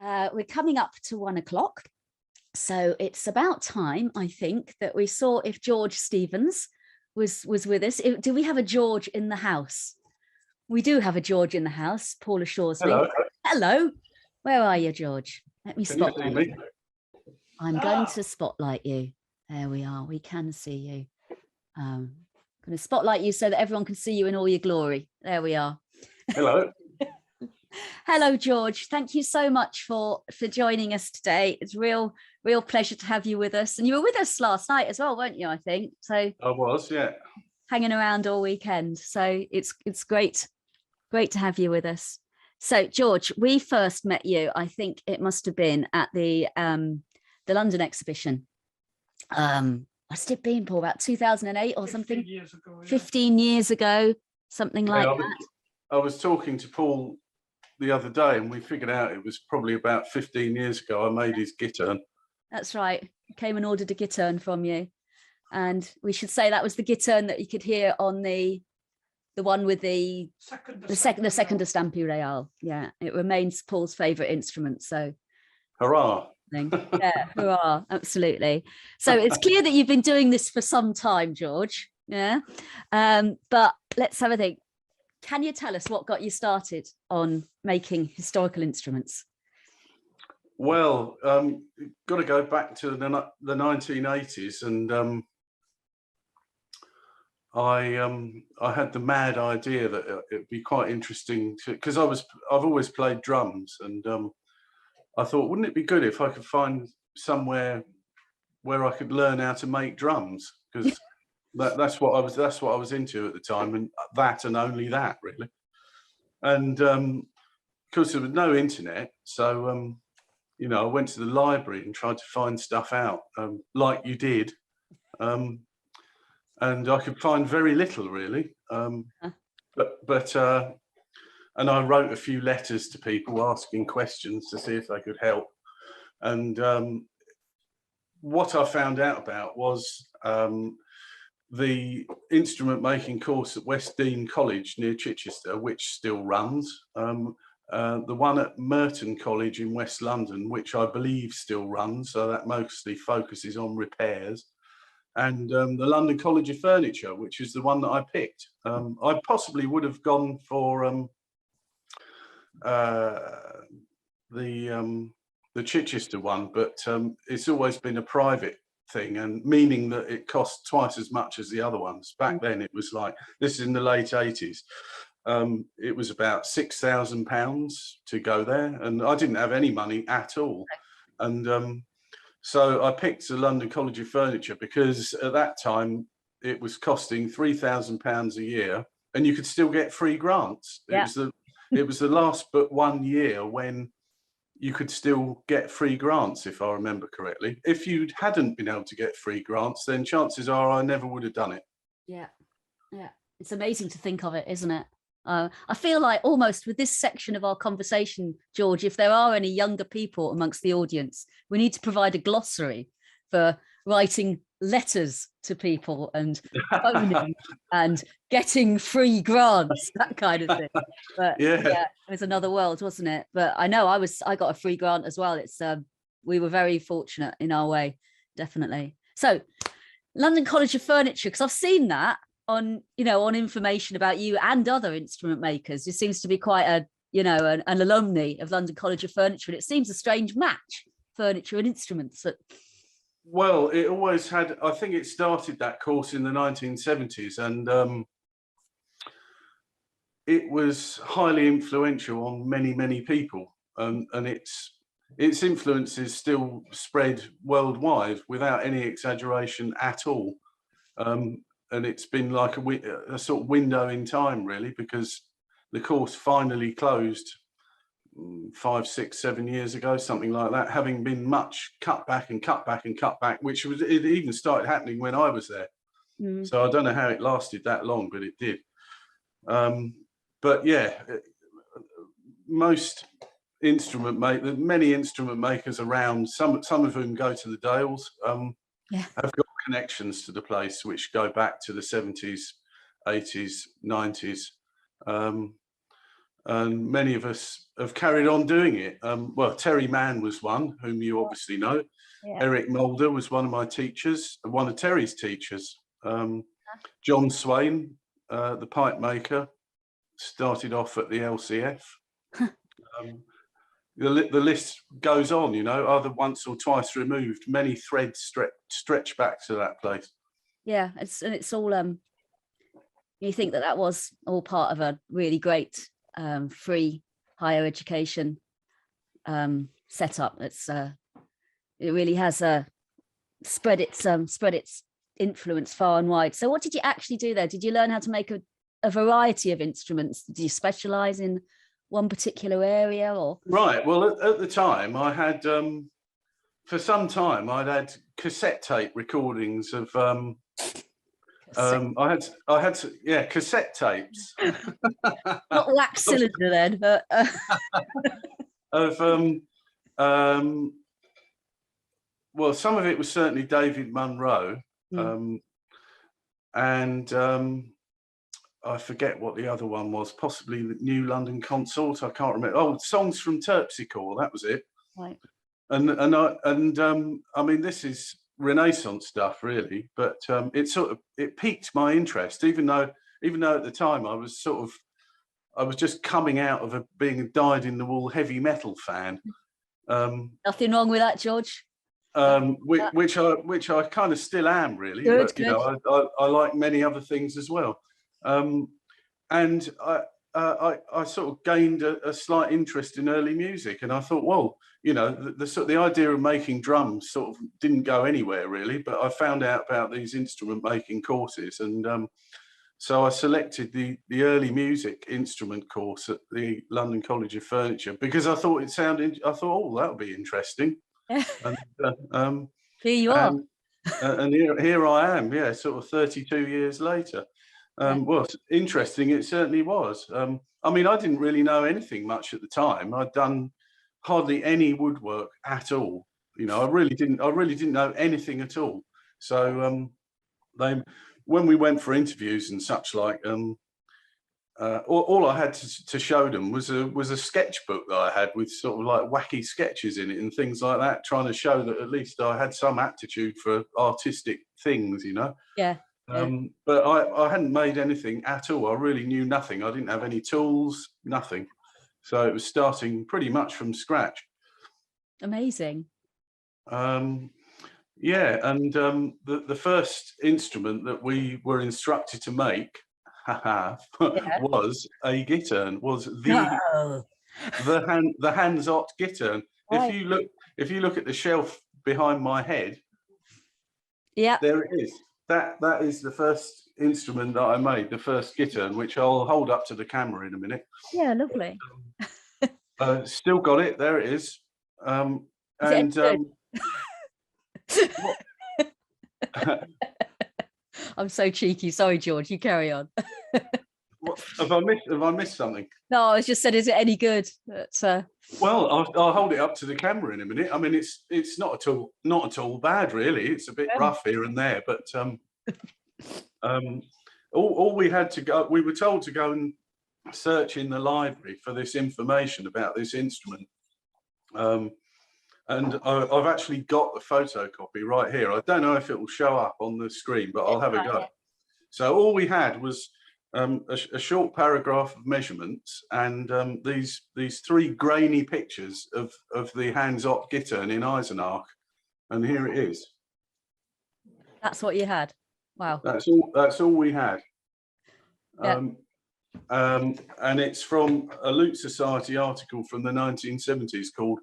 We're coming up to 1 o'clock. So it's about time, I think, that we saw if George Stevens was with us. Do we have a George in the house? We do have a George in the house, Paul assures me. Hello. Hello. Where are you, George? Let me spotlight you. I'm going to spotlight you. There we are. We can see you. I'm going to spotlight you so that everyone can see you in all your glory. There we are. Hello. Hello, George. Thank you so much for joining us today. It's real pleasure to have you with us. And you were with us last night as well, weren't you? I think so. I was, yeah. Hanging around all weekend. So it's great to have you with us. So, George, we first met you, I think it must have been at the London exhibition. Must have been, Paul, about 2008 or something. 15 years ago. Yeah. 15 years ago, something like that. I was talking to Paul the other day and we figured out it was probably about 15 years ago I made his guitar. That's right. Came and ordered a guitar from you. And we should say that was the guitar that you could hear on the one with the second Estampi Real. Yeah, it remains Paul's favourite instrument. So hurrah. Yeah, hurrah, absolutely. So it's clear that you've been doing this for some time, George. Yeah. But let's have a think. Can you tell us what got you started on making historical instruments? Well, got to go back to the 1980s, and I had the mad idea that it'd be quite interesting because I've always played drums, and I thought, wouldn't it be good if I could find somewhere where I could learn how to make drums, because that's what I was into at the time, and that and only that really. And because there was no internet, so you know, I went to the library and tried to find stuff out, like you did, and I could find very little really. And I wrote a few letters to people asking questions to see if they could help. And what I found out about was the instrument making course at West Dean College near Chichester, which still runs, the one at Merton College in West London, which I believe still runs, so that mostly focuses on repairs, and the London College of Furniture, which is the one that I picked. I possibly would have gone for the Chichester one, but it's always been a private thing, and meaning that it cost twice as much as the other ones. Back then it was like, this is in the late 80s, it was about £6,000 to go there, and I didn't have any money at all. And so I picked the London College of Furniture because at that time it was costing £3,000 a year, and you could still get free grants. Yeah. It was the last but 1 year when you could still get free grants, if I remember correctly. If you hadn't been able to get free grants, then chances are I never would have done it. Yeah, yeah. It's amazing to think of it, isn't it? I feel like almost with this section of our conversation, George, if there are any younger people amongst the audience, we need to provide a glossary for writing letters to people and phoning and getting free grants, that kind of thing. But yeah, it was another world, wasn't it? But I know I got a free grant as well. It's we were very fortunate in our way, definitely. So London College of Furniture, because I've seen that on, you know, on information about you and other instrument makers. It seems to be quite a, you know, an alumni of London College of Furniture, and it seems a strange match, furniture and instruments. Well, it always had, I think it started that course in the 1970s, and it was highly influential on many, many people, and its influence is still spread worldwide without any exaggeration at all. And it's been like a sort of window in time, really, because the course finally closed 5, 6, 7 years ago, something like that, having been much cut back and cut back and cut back, which was, it even started happening when I was there. So I don't know how it lasted that long, but it did. But yeah, many instrument makers around, some of whom go to the Dales, have got connections to the place which go back to the 70s, 80s, 90s. and many of us have carried on doing it. Well, Terry Mann was one, whom you obviously know. Yeah. Eric Mulder was one of my teachers, one of Terry's teachers. John Swain, the pipe maker, started off at the LCF. The list goes on, you know, either once or twice removed. Many threads stretch back to that place. Yeah, it's all you think that was all part of a really great free higher education setup. It really has spread its influence far and wide. So what did you actually do there? Did you learn how to make a variety of instruments? Did you specialize in one particular area, or? Right. Well, at the time I had, for some time, I'd had cassette tape recordings of, I had, yeah, cassette tapes. Not wax cylinder then, but of, well, some of it was certainly David Munro, and I forget what the other one was, possibly the New London Consort. I can't remember. Oh, songs from Terpsichore, that was it. Right. I mean, this is Renaissance stuff, really, but it piqued my interest, even though at the time I was just coming out of being a dyed-in-the-wool heavy metal fan. Nothing wrong with that, George. Which I kind of still am, really. Good, but, good. You know, I like many other things as well. And I sort of gained a slight interest in early music, and I thought, well, you know, the idea of making drums sort of didn't go anywhere really, but I found out about these instrument making courses, and so I selected the early music instrument course at the London College of Furniture because I thought oh, that would be interesting. And here you are. And here I am, yeah, sort of 32 years later. Well, interesting, it certainly was. I mean, I didn't really know anything much at the time. I'd done hardly any woodwork at all. You know, I really didn't know anything at all. So when we went for interviews and such like, all I had to show them was a sketchbook that I had with sort of like wacky sketches in it and things like that, trying to show that at least I had some aptitude for artistic things, you know. Yeah. But I hadn't made anything at all. I really knew nothing. I didn't have any tools, nothing. So it was starting pretty much from scratch. Amazing. Yeah, and the first instrument that we were instructed to make was a gittern, was the hands-ot gittern. Right. If you look at the shelf behind my head, yeah, there it is. That is the first instrument that I made, the first gittern, which I'll hold up to the camera in a minute. Yeah, lovely. Still got it. There it is. I'm so cheeky. Sorry, George. You carry on. What, have I missed something? No, I was just said, is it any good? Well, I'll hold it up to the camera in a minute. I mean, it's not at all bad, really. It's a bit rough here and there, but all we had to go, we were told to go and search in the library for this information about this instrument. And I've actually got the photocopy right here. I don't know if it will show up on the screen, but I'll have a go. So all we had was a short paragraph of measurements and these three grainy pictures of the hands-ot gittern in Eisenach, and here it is. That's what you had. Wow. That's all we had. Yeah. And it's from a Lute Society article from the 1970s called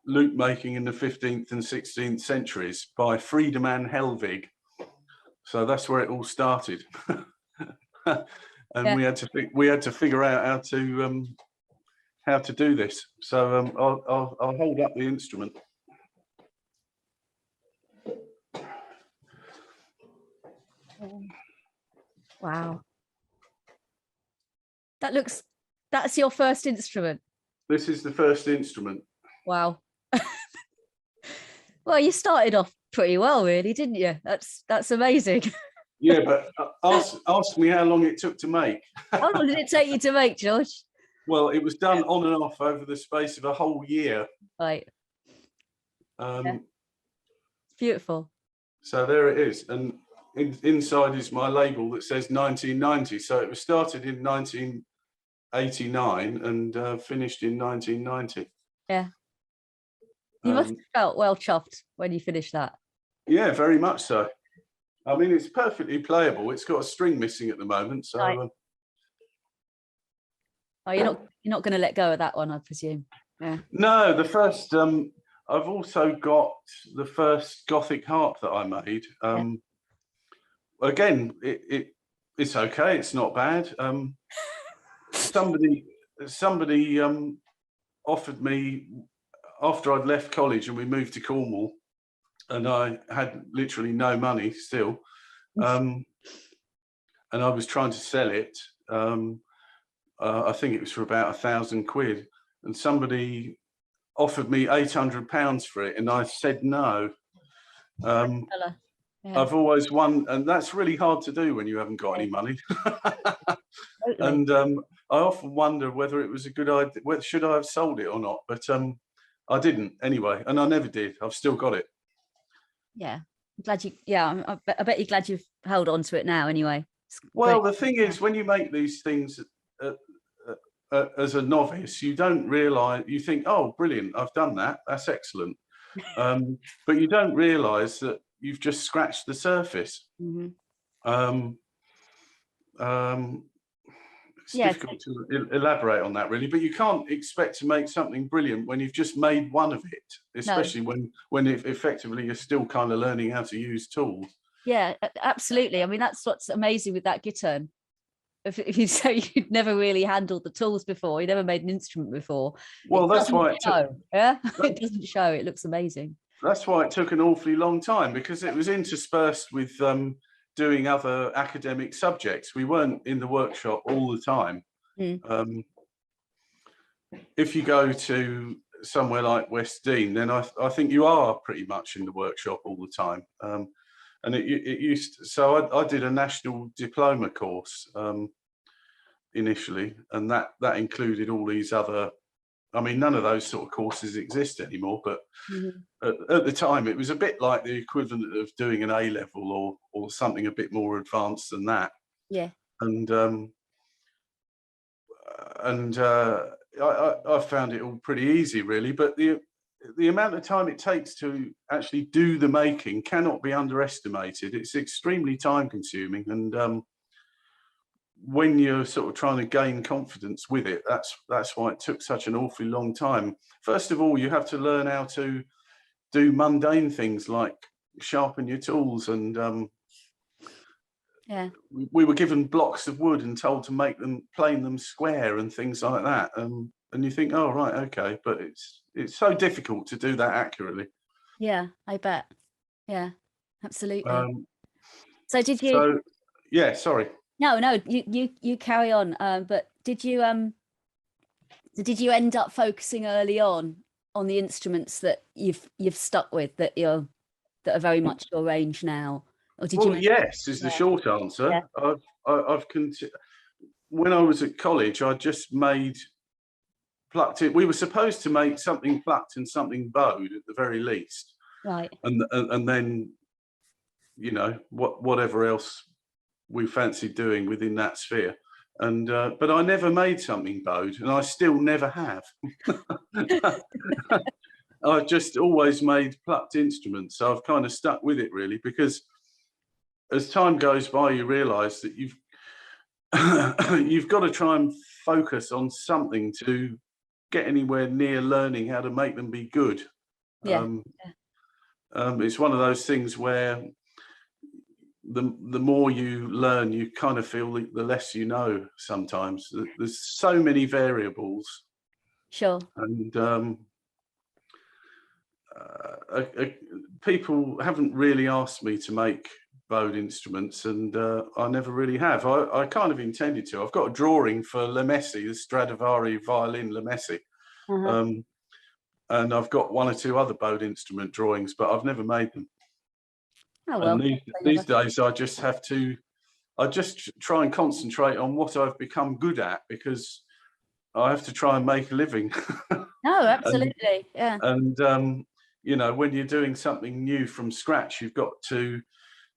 Lute Making in the 15th and 16th Centuries by Friedemann Helvig. So that's where it all started. And we had to figure out how to do this. So I'll hold up the instrument. Wow. That's your first instrument. This is the first instrument. Wow. Well, you started off pretty well, really, didn't you? That's amazing. Yeah, but ask me how long it took to make. How long did it take you to make, George? Well, it was done on and off over the space of a whole year. Right. Yeah. Beautiful. So there it is, and inside is my label that says 1990. So it was started in 1989 and finished in 1990. Yeah. You must have felt well chuffed when you finished that. Yeah, very much so. I mean, it's perfectly playable. It's got a string missing at the moment, so. Right. Oh, you're not going to let go of that one, I presume. Yeah. No, the first. I've also got the first Gothic harp that I made. Again, it's okay. It's not bad. Somebody offered me after I'd left college and we moved to Cornwall, and I had literally no money still, and I was trying to sell it. I think it was for about £1,000, and somebody offered me £800 for it, and I said no. I've always won, and that's really hard to do when you haven't got any money. And I often wonder whether it was a good idea, whether should I have sold it or not, but I didn't anyway, and I never did. I've still got it. Yeah, I'm glad you. Yeah, I bet you're glad you've held on to it now. Anyway. Well, the thing is, when you make these things as a novice, you don't realise. You think, "Oh, brilliant! I've done that. That's excellent," but you don't realise that you've just scratched the surface. It's difficult to elaborate on that, really, but you can't expect to make something brilliant when you've just made one of it, especially when effectively you're still kind of learning how to use tools. Yeah, absolutely. I mean, that's what's amazing with that guitar. If you say you'd never really handled the tools before, you never made an instrument before. Well, that's why it took. Yeah, it doesn't show. It looks amazing. That's why it took an awfully long time, because it was interspersed with doing other academic subjects. We weren't in the workshop all the time. If you go to somewhere like West Dean, then I think you are pretty much in the workshop all the time. And it used to, so I did a national diploma course initially, and that included all these other. I mean, none of those sort of courses exist anymore, but at the time it was a bit like the equivalent of doing an A-level or something a bit more advanced than that. Yeah. And I found it all pretty easy, really, but the amount of time it takes to actually do the making cannot be underestimated. It's extremely time consuming, and when you're sort of trying to gain confidence with it, that's why it took such an awfully long time. First of all, you have to learn how to do mundane things like sharpen your tools, and we were given blocks of wood and told to make them, plane them square and things like that. And you think, oh right, okay, but it's so difficult to do that accurately. Yeah, I bet. Yeah, absolutely. So did you? So yeah, sorry. No, you carry on. But did you end up focusing early on the instruments that you've stuck with, that are very much your range now, or did you? Yes, is the short answer. Yeah. When I was at college, I just made plucked it. We were supposed to make something plucked and something bowed at the very least, right? And then, you know, whatever else we fancied doing within that sphere. And but I never made something bowed, and I still never have. I've just always made plucked instruments, so I've kind of stuck with it, really, because as time goes by, you realise that you've got to try and focus on something to get anywhere near learning how to make them be good. It's one of those things where the more you learn, you kind of feel the less you know sometimes. There's so many variables. Sure. And people haven't really asked me to make bowed instruments, and I never really have. I kind of intended to. I've got a drawing for Le Messi, the Stradivari violin Le Messi. And I've got one or two other bowed instrument drawings, but I've never made them. Oh well. And these days I just have to, I just try and concentrate on what I've become good at, because I have to try and make a living. No, absolutely. Yeah. And you know, when you're doing something new from scratch, you've got to,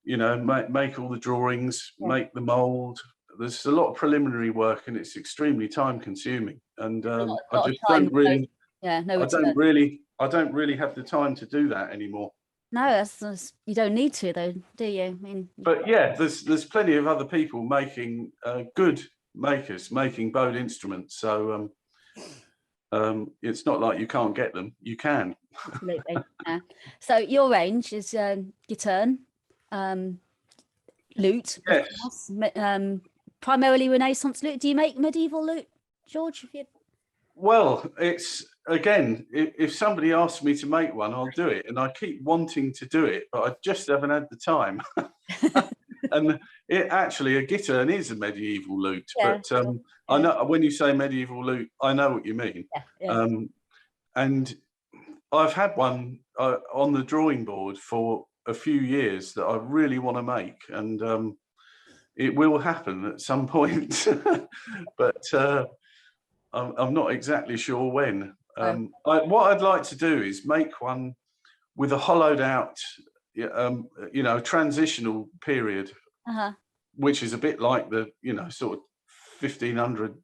you know, make all the drawings, Yeah. make the mold. There's a lot of preliminary work, and it's extremely time consuming. And A I lot of just time. don't really, Yeah, no I return. don't really have the time to do that anymore. No, that's you don't need to though, do you? I mean, But yeah, there's plenty of other people making good makers making bowed instruments. So it's not like you can't get them. You can. absolutely. Yeah. So your range is guitar, lute, of Yes. course, primarily Renaissance lute. Do you make medieval lute, George? If you... Well, it's again, if somebody asks me to make one, I'll do it, and I keep wanting to do it, but I just haven't had the time. And it actually, a guitar is a medieval lute, Yeah, but sure. I Yeah. know when you say medieval lute, I know what you mean. Yeah, yeah. And I've had one on the drawing board for a few years that I really want to make, and it will happen at some point. But I'm not exactly sure when. Oh, What I'd like to do is make one with a hollowed out, you know, transitional period, uh-huh. which is a bit like the, you know, sort of 1500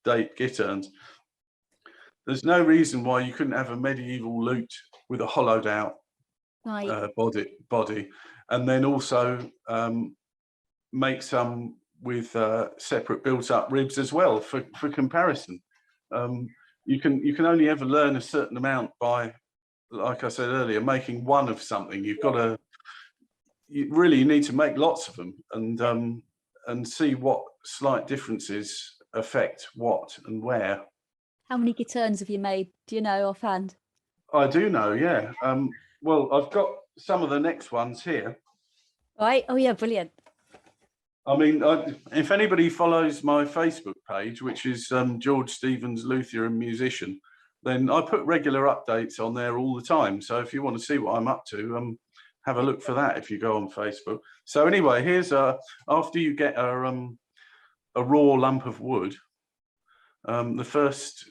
date guitars. There's no reason why you couldn't have a medieval lute with a hollowed out Right. body, and then also make some with separate built-up ribs as well for comparison. You can only ever learn a certain amount by, like I said earlier, making one of something. You've got to, you need to make lots of them, and see what slight differences affect what and where. How many guitars have you made? Do you know offhand? I do know, yeah. Well, I've got some of the next ones here. Right. Oh yeah, brilliant. I mean, if anybody follows my Facebook page, which is George Stevens, luthier and musician, then I put regular updates on there all the time. So if you want to see what I'm up to, have a look for that if you go on Facebook. So anyway, here's after you get a raw lump of wood, the first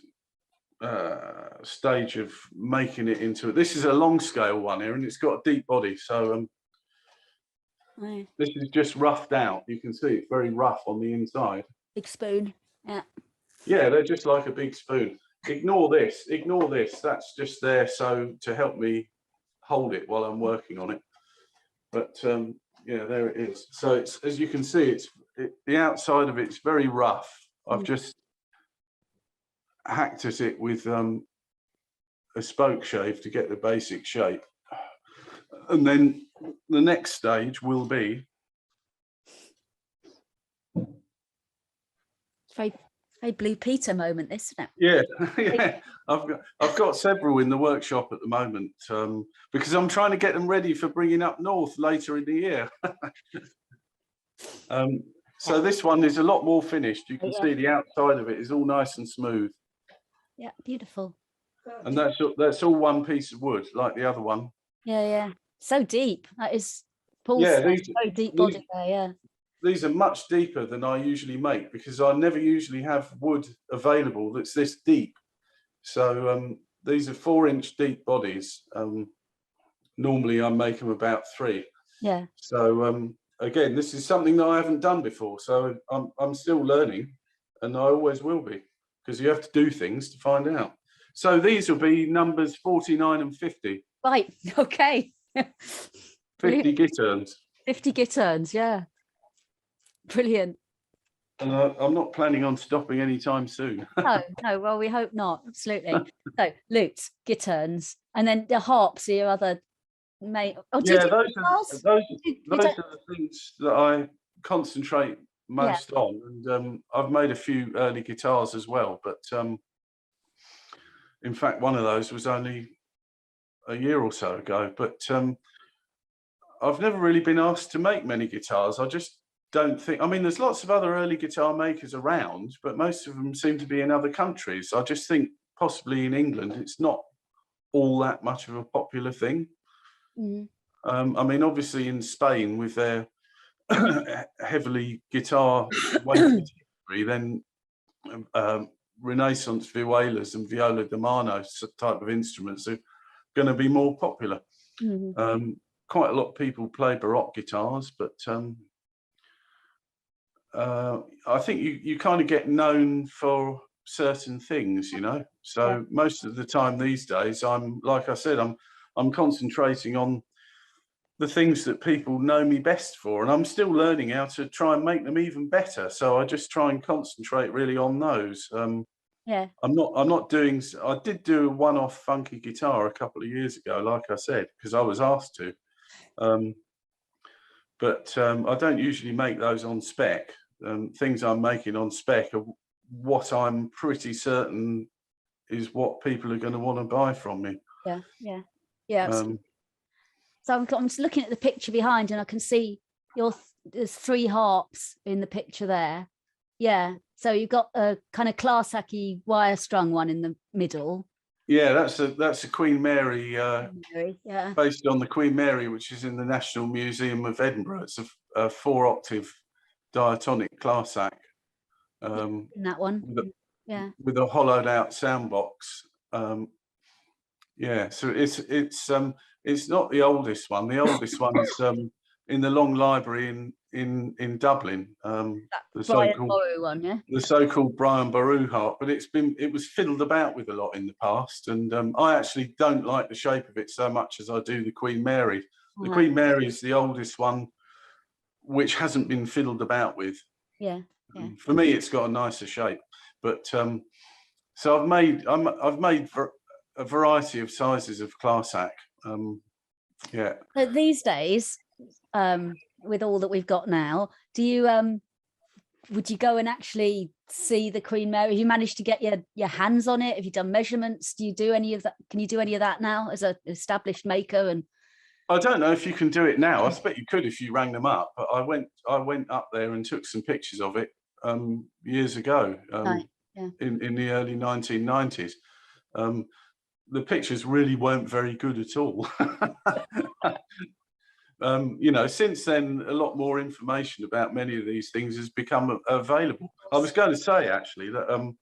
stage of making it into it. This is a long scale one here, and it's got a deep body. So Right. this is just roughed out. You can see it's very rough on the inside. Big spoon. Yeah. Yeah, they're just like a big spoon. Ignore this. Ignore this. That's just there so to help me hold it while I'm working on it. But yeah, there it is. So it's, as you can see, the outside of it's very rough. I've just hacked at it with a spoke shave to get the basic shape. And then the next stage will be Very, very Blue Peter moment, this, isn't it? yeah, yeah. I've got several in the workshop at the moment, because I'm trying to get them ready for bringing up north later in the year. So this one is a lot more finished. You can see the outside of it is all nice and smooth. Yeah, beautiful. And that's all one piece of wood, like the other one. Yeah, yeah. So deep. That is Paul's Yeah, very deep body there, yeah. These are much deeper than I usually make, because I never usually have wood available that's this deep. So these are 4-inch deep bodies. Normally I make them about 3. Yeah. So again, this is something that I haven't done before. So I'm still learning, and I always will be, because you have to do things to find out. So these will be numbers 49 and 50. Right, okay. 50 guitars. 50 guitars, yeah. Brilliant. And I'm not planning on stopping anytime soon. No, well, we hope not. Absolutely. So lutes, guitars, and then the harps are your other main. Oh, Yeah, those are the things that I concentrate most on. And I've made a few early guitars as well. But in fact, one of those was only a year or so ago. But I've never really been asked to make many guitars. I just don't think, I mean, there's lots of other early guitar makers around, but most of them seem to be in other countries. I just think possibly in England, it's not all that much of a popular thing. I mean, obviously in Spain with their heavily guitar weighted history, then Renaissance violas and viola da mano type of instruments are going to be more popular. Quite a lot of people play Baroque guitars, but I think you kind of get known for certain things, you know. So most of the time these days, like I said, I'm concentrating on the things that people know me best for, and I'm still learning how to try and make them even better. So I just try and concentrate really on those. Yeah. I'm not doing. I did do a one-off funky guitar a couple of years ago, like I said, because I was asked to. But I don't usually make those on spec. Things I'm making on spec are what I'm pretty certain is what people are going to want to buy from me. Yeah. So I'm just looking at the picture behind, and I can see there's 3 harps in the picture there. Yeah. So you've got a kind of classic-y wire strung one in the middle. Yeah, that's a Queen Mary, yeah, based on the Queen Mary, which is in the National Museum of Edinburgh. It's a 4-octave diatonic classic. In that one. With a hollowed out sound box. Yeah, so it's not the oldest one. The oldest one's in the Long Library in Dublin. The so-called Brian Boru harp, but it was fiddled about with a lot in the past, and I actually don't like the shape of it so much as I do the Queen Mary. The Queen Mary is the oldest one, which hasn't been fiddled about with. Yeah. For me, it's got a nicer shape, but so I've made a variety of sizes of classic. Yeah. So these days, with all that we've got now, do you would you go and actually see the Queen Mary? Have you managed to get your hands on it? Have you done measurements? Do you do any of that? Can you do any of that now as an established maker? And I don't know if you can do it now. I expect you could if you rang them up. But I went up there and took some pictures of it years ago, in the early 1990s. The pictures really weren't very good at all. You know, since then, a lot more information about many of these things has become available. I was going to say actually that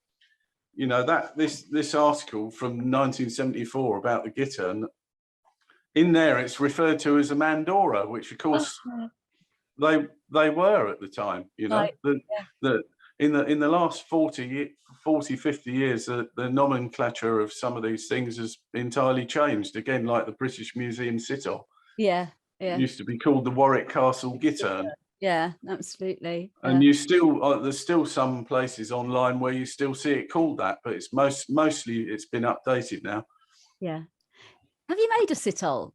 you know, that this article from 1974 about the guitar, and in there it's referred to as a Mandora, which of course they were at the time. You know, in the last 40, 50 years, the nomenclature of some of these things has entirely changed. Again, like the British Museum sitar. It used to be called the Warwick Castle Guitar. Yeah, absolutely. And you still there's still some places online where you still see it called that, but it's mostly it's been updated now. Yeah. Have you made a sitar?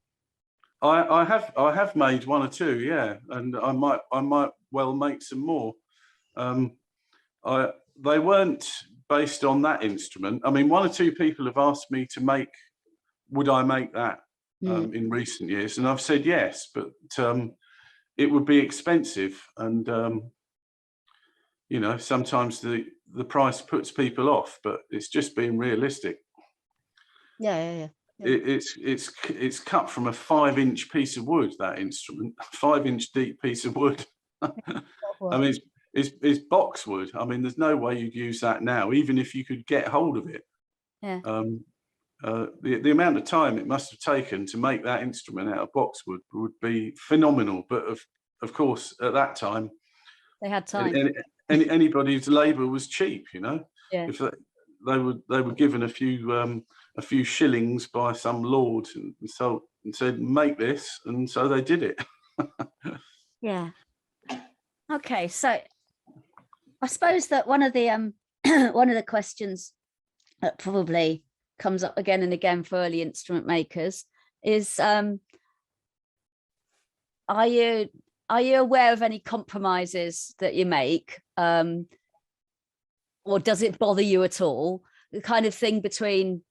I have made 1 or 2, yeah, and I might well make some more. They weren't based on that instrument. I mean, 1 or 2 people have asked me to make. Would I make that in recent years? And I've said yes, but it would be expensive, and you know, sometimes the price puts people off. But it's just being realistic. Yeah. It's cut from a 5-inch piece of wood. That instrument, 5-inch deep piece of wood. I mean, it's boxwood. I mean, there's no way you'd use that now, even if you could get hold of it. Yeah. The amount of time it must have taken to make that instrument out of boxwood would be phenomenal. But of course, at that time, they had time. Anybody's labour was cheap, you know. Yeah. If they were given a few shillings by some lord and said make this, and so they did it. Yeah. Okay, so I suppose that one of the one of the questions that probably comes up again and again for early instrument makers is are you aware of any compromises that you make, or does it bother you at all, the kind of thing between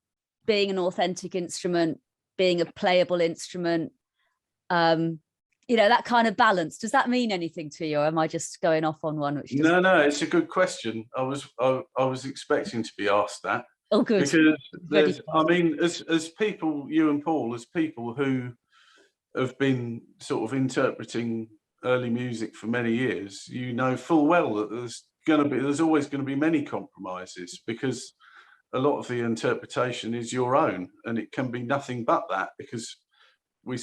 being an authentic instrument, being a playable instrument, you know, that kind of balance? Does that mean anything to you, or am I just going off on one which doesn't? No, it's a good question. I was expecting to be asked that. Oh, good. Because I mean, as people, you and Paul, as people who have been sort of interpreting early music for many years, you know full well that there's always going to be many compromises, because a lot of the interpretation is your own, and it can be nothing but that, because we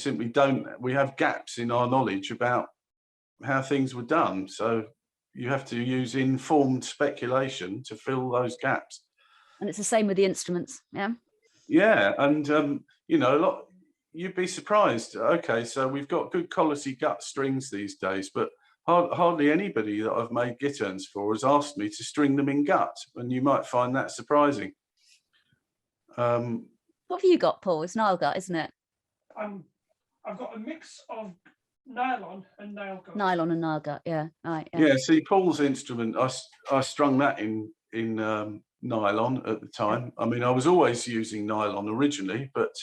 have gaps in our knowledge about how things were done. So you have to use informed speculation to fill those gaps. And it's the same with the instruments. Yeah. Yeah, and you know, you'd be surprised. Okay, so we've got good quality gut strings these days, but hardly anybody that I've made gitterns for has asked me to string them in gut, and you might find that surprising. What have you got, Paul? It's Nile gut, isn't it? I've got a mix of nylon and nail gut. Nylon and Nile gut, yeah. Right, yeah. Yeah, see, Paul's instrument, I strung that in nylon at the time. I mean, I was always using nylon originally, but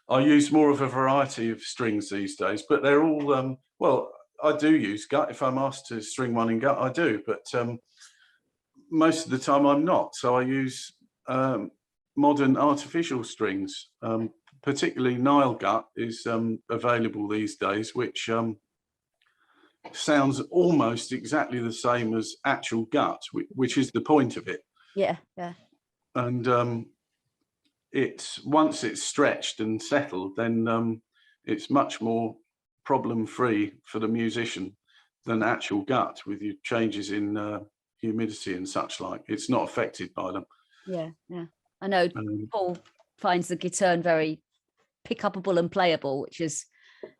I use more of a variety of strings these days. But they're all well, I do use gut. If I'm asked to string one in gut, I do. But most of the time, I'm not. So I use modern artificial strings. Particularly Nile gut is available these days, which sounds almost exactly the same as actual gut, which is the point of it. Yeah, yeah. And once it's stretched and settled, then it's much more problem-free for the musician than actual gut, with your changes in humidity and such like. It's not affected by them. Yeah, yeah. I know Paul finds the guitar very pick-upable and playable, which is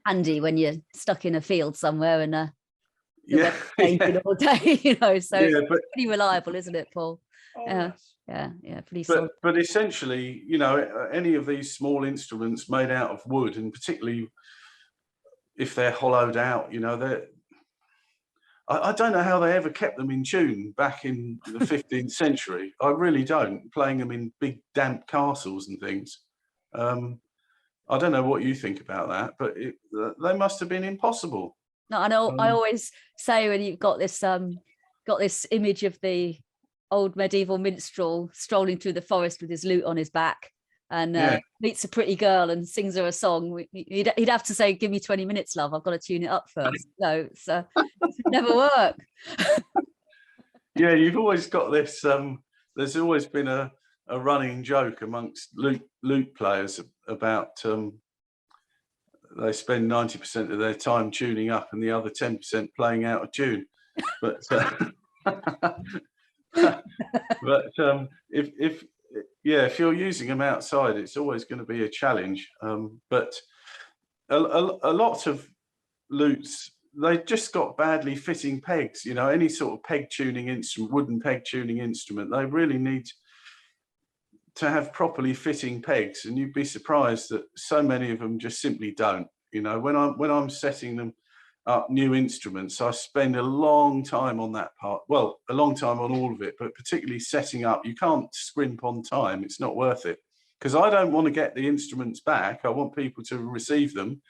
handy when you're stuck in a field somewhere and yeah, all day, you know. So yeah, it's pretty reliable, isn't it, Paul? Oh, yes. Yeah, pretty solid. But essentially, you know, any of these small instruments made out of wood, and particularly if they're hollowed out, you know, I don't know how they ever kept them in tune back in the 15th century. I really don't, playing them in big damp castles and things. I don't know what you think about that, but they must have been impossible. No, I know. I always say, when you've got this image of the old medieval minstrel strolling through the forest with his lute on his back, and meets a pretty girl and sings her a song, he'd have to say, "Give me 20 minutes, love. I've got to tune it up first." No, it would never work. Yeah, you've always got this. There's always been a running joke amongst lute players about they spend 90% of their time tuning up and the other 10% playing out of tune. But if you're using them outside, it's always going to be a challenge. But a lot of lutes, they just got badly fitting pegs. You know, any sort of peg tuning instrument, wooden peg tuning instrument, they really need to have properly fitting pegs, and you'd be surprised that so many of them just simply don't. You know, when I'm setting them up, new instruments, I spend a long time on that part. Well, a long time on all of it, but particularly setting up. You can't scrimp on time. It's not worth it, because I don't want to get the instruments back. I want people to receive them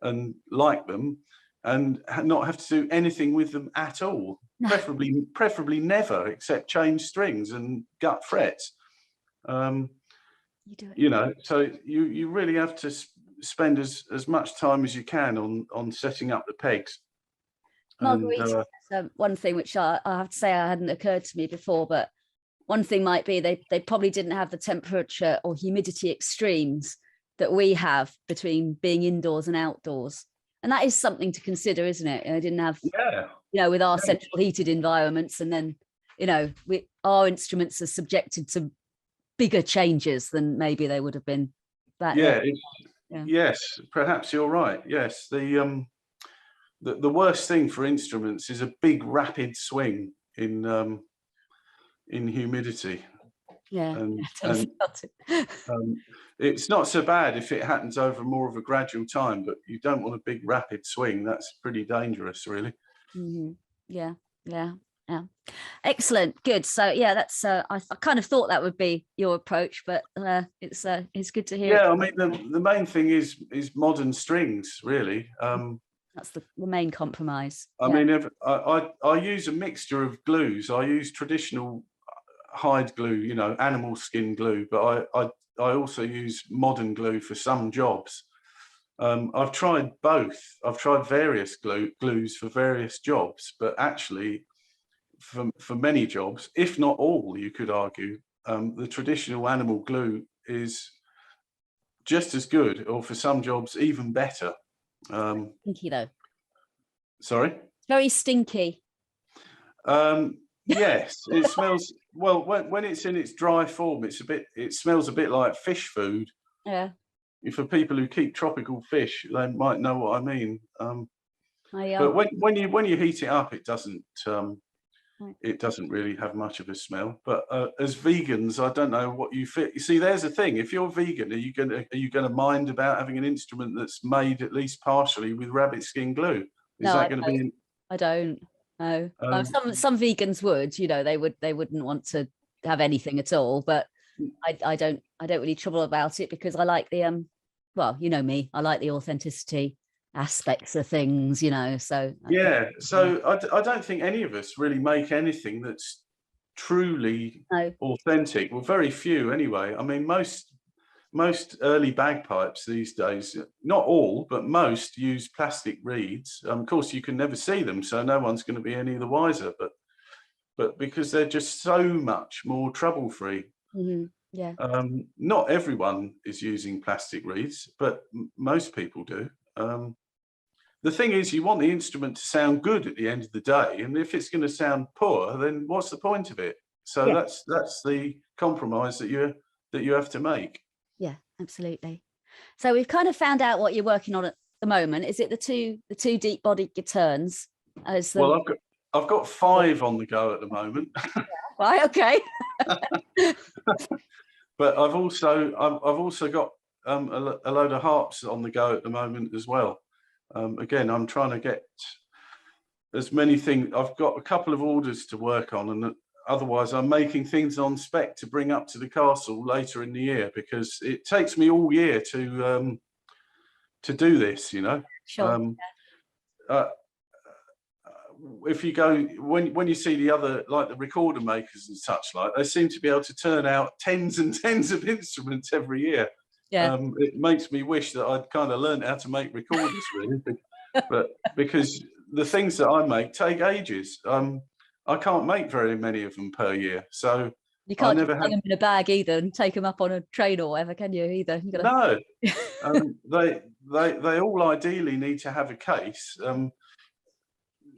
and like them and not have to do anything with them at all. Preferably never, except change strings and gut frets. You know, so you really have to spend as much time as you can on setting up the pegs. Marguerite, one thing which I have to say hadn't occurred to me before, but one thing might be they probably didn't have the temperature or humidity extremes that we have between being indoors and outdoors, and that is something to consider, isn't it? They didn't have, you know, with our central heated environments, and then, you know, our instruments are subjected to bigger changes than maybe they would have been back then. Yes, perhaps you're right. Yes, the worst thing for instruments is a big rapid swing in humidity. And it's not so bad if it happens over more of a gradual time, but you don't want a big rapid swing. That's pretty dangerous, really. Mm-hmm. Yeah. Excellent, good. So yeah, that's I kind of thought that would be your approach, but it's good to hear. Yeah, I mean, the main thing is modern strings, really. That's the main compromise. I mean, I use a mixture of glues. I use traditional hide glue, you know, animal skin glue, but I also use modern glue for some jobs. I've tried both. I've tried various glues for various jobs, but actually for many jobs, if not all, you could argue, the traditional animal glue is just as good, or for some jobs even better. Stinky though. Sorry? Very stinky. Yes, it smells, well, when it's in its dry form, it smells a bit like fish food. Yeah. For people who keep tropical fish, they might know what I mean. I, But when you heat it up, it doesn't Right. it doesn't really have much of a smell. But as vegans, I don't know what you fit. You see, there's the thing. If you're vegan, are you gonna mind about having an instrument that's made at least partially with rabbit skin glue? Is No, that going to be? I don't. No. Um, Some vegans would, you know, they wouldn't want to have anything at all, but I don't really trouble about it because I like the well, you know me, I like the authenticity aspects of things, you know, so yeah. So I don't think any of us really make anything that's truly no. authentic. Well, very few anyway. I mean, most early bagpipes these days, not all, but most use plastic reeds. Of course, you can never see them, so no one's going to be any the wiser. But because they're just so much more trouble-free. Yeah. Not everyone is using plastic reeds, but most people do. The thing is, you want the instrument to sound good at the end of the day, and if it's going to sound poor, then what's the point of it? So Yeah. that's the compromise that you have to make. Yeah, absolutely. So we've kind of found out what you're working on at the moment. Is it the two deep bodied guitars? Well, I've got 5 on the go at the moment. Right, okay. But I've also got a load of harps on the go at the moment as well. Again, I'm trying to get as many things. I've got a couple of orders to work on, and otherwise I'm making things on spec to bring up to the castle later in the year, because it takes me all year to do this, you know. Sure. If you go, when you see the other, like the recorder makers and such, like, they seem to be able to turn out tens and tens of instruments every year. Yeah. It makes me wish that I'd kind of learned how to make recorders, really. But because the things that I make take ages, I can't make very many of them per year, so You can't never just hang them in a bag either and take them up on a train or whatever, can you? Either you gotta... No. They all ideally need to have a case.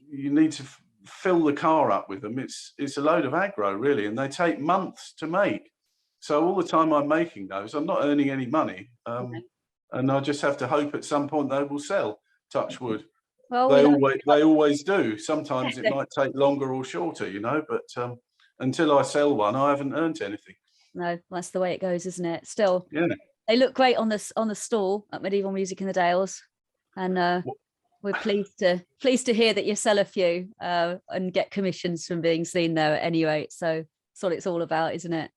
You need to fill the car up with them. It's a load of aggro, really, and they take months to make. So all the time I'm making those, I'm not earning any money, and I just have to hope at some point they will sell. Touch wood. Well, they always do. Sometimes it might take longer or shorter, you know, but until I sell one, I haven't earned anything. No, that's the way it goes, isn't it? Still, yeah, they look great on the stall at Medieval Music in the Dales, and we're pleased to hear that you sell a few and get commissions from being seen there at any rate. So that's what it's all about, isn't it?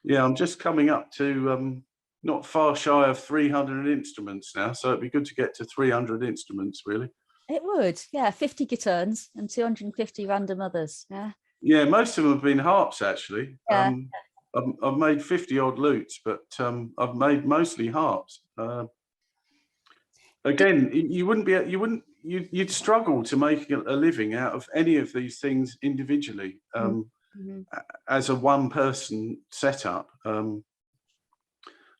Yeah, I'm just coming up to not far shy of 300 instruments now, so it'd be good to get to 300 instruments, really. It would, yeah. 50 guitars and 250 random others. Yeah, most of them have been harps, actually. Yeah. I've made 50 odd lutes, but I've made mostly harps. Again, you'd struggle to make a living out of any of these things individually, as a one-person setup.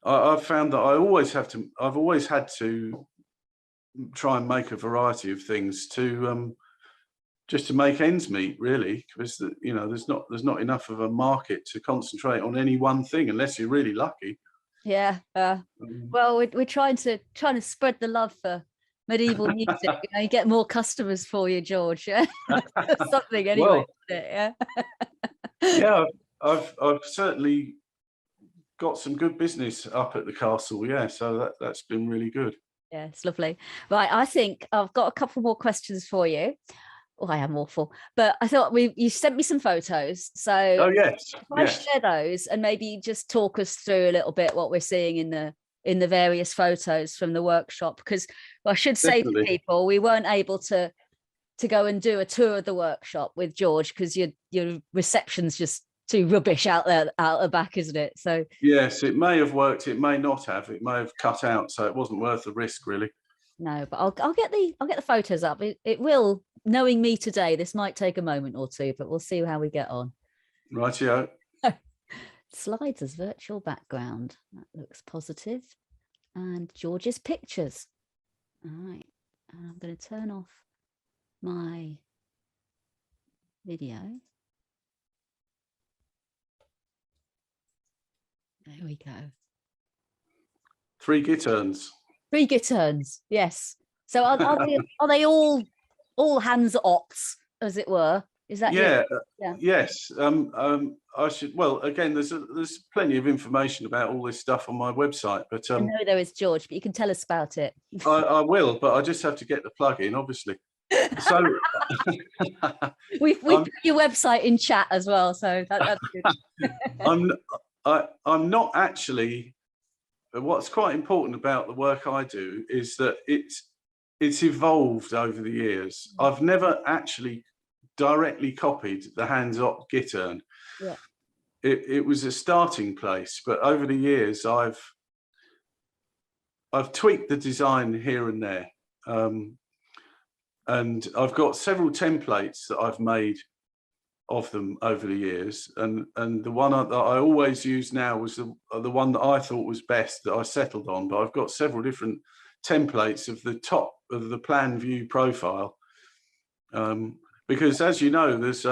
I've found that I've always had to try and make a variety of things to just to make ends meet, really, because you know there's not enough of a market to concentrate on any one thing unless you're really lucky. Yeah. Well, we're trying to spread the love for medieval music. You know, you get more customers for you, George. Yeah? Something anyway. Well, yeah, I've certainly got some good business up at the castle. Yeah, so that's been really good. Yeah, it's lovely. Right, I think I've got a couple more questions for you. Oh, I am awful, but I thought you sent me some photos, so yes, if I share those and maybe just talk us through a little bit what we're seeing in the various photos from the workshop, because I should say to people, we weren't able to go and do a tour of the workshop with George because your reception's just too rubbish out the back, isn't it? So yes, it may have worked, it may not have, it may have cut out, so it wasn't worth the risk, really. No, but I'll get the photos up. It will, knowing me today, this might take a moment or two, but we'll see how we get on. Rightio. Slides as virtual background. That looks positive. And George's pictures. All right. And I'm going to turn off my video. There we go. 3 gitterns. 3 gitterns, yes. So are they all hands ops, as it were? Is that Yeah, yeah. Yes. I should. Well, again, there's plenty of information about all this stuff on my website, but I know there is, George, but you can tell us about it. I will, but I just have to get the plug in, obviously. So we've put your website in chat as well, so that's good. I'm not actually. What's quite important about the work I do is that it's evolved over the years. I've never actually directly copied the hands-up gittern. Yeah. It was a starting place, but over the years I've tweaked the design here and there, and I've got several templates that I've made of them over the years, and the one that I always use now was the one that I thought was best, that I settled on. But I've got several different templates of the top of the plan view profile, because, as you know, there's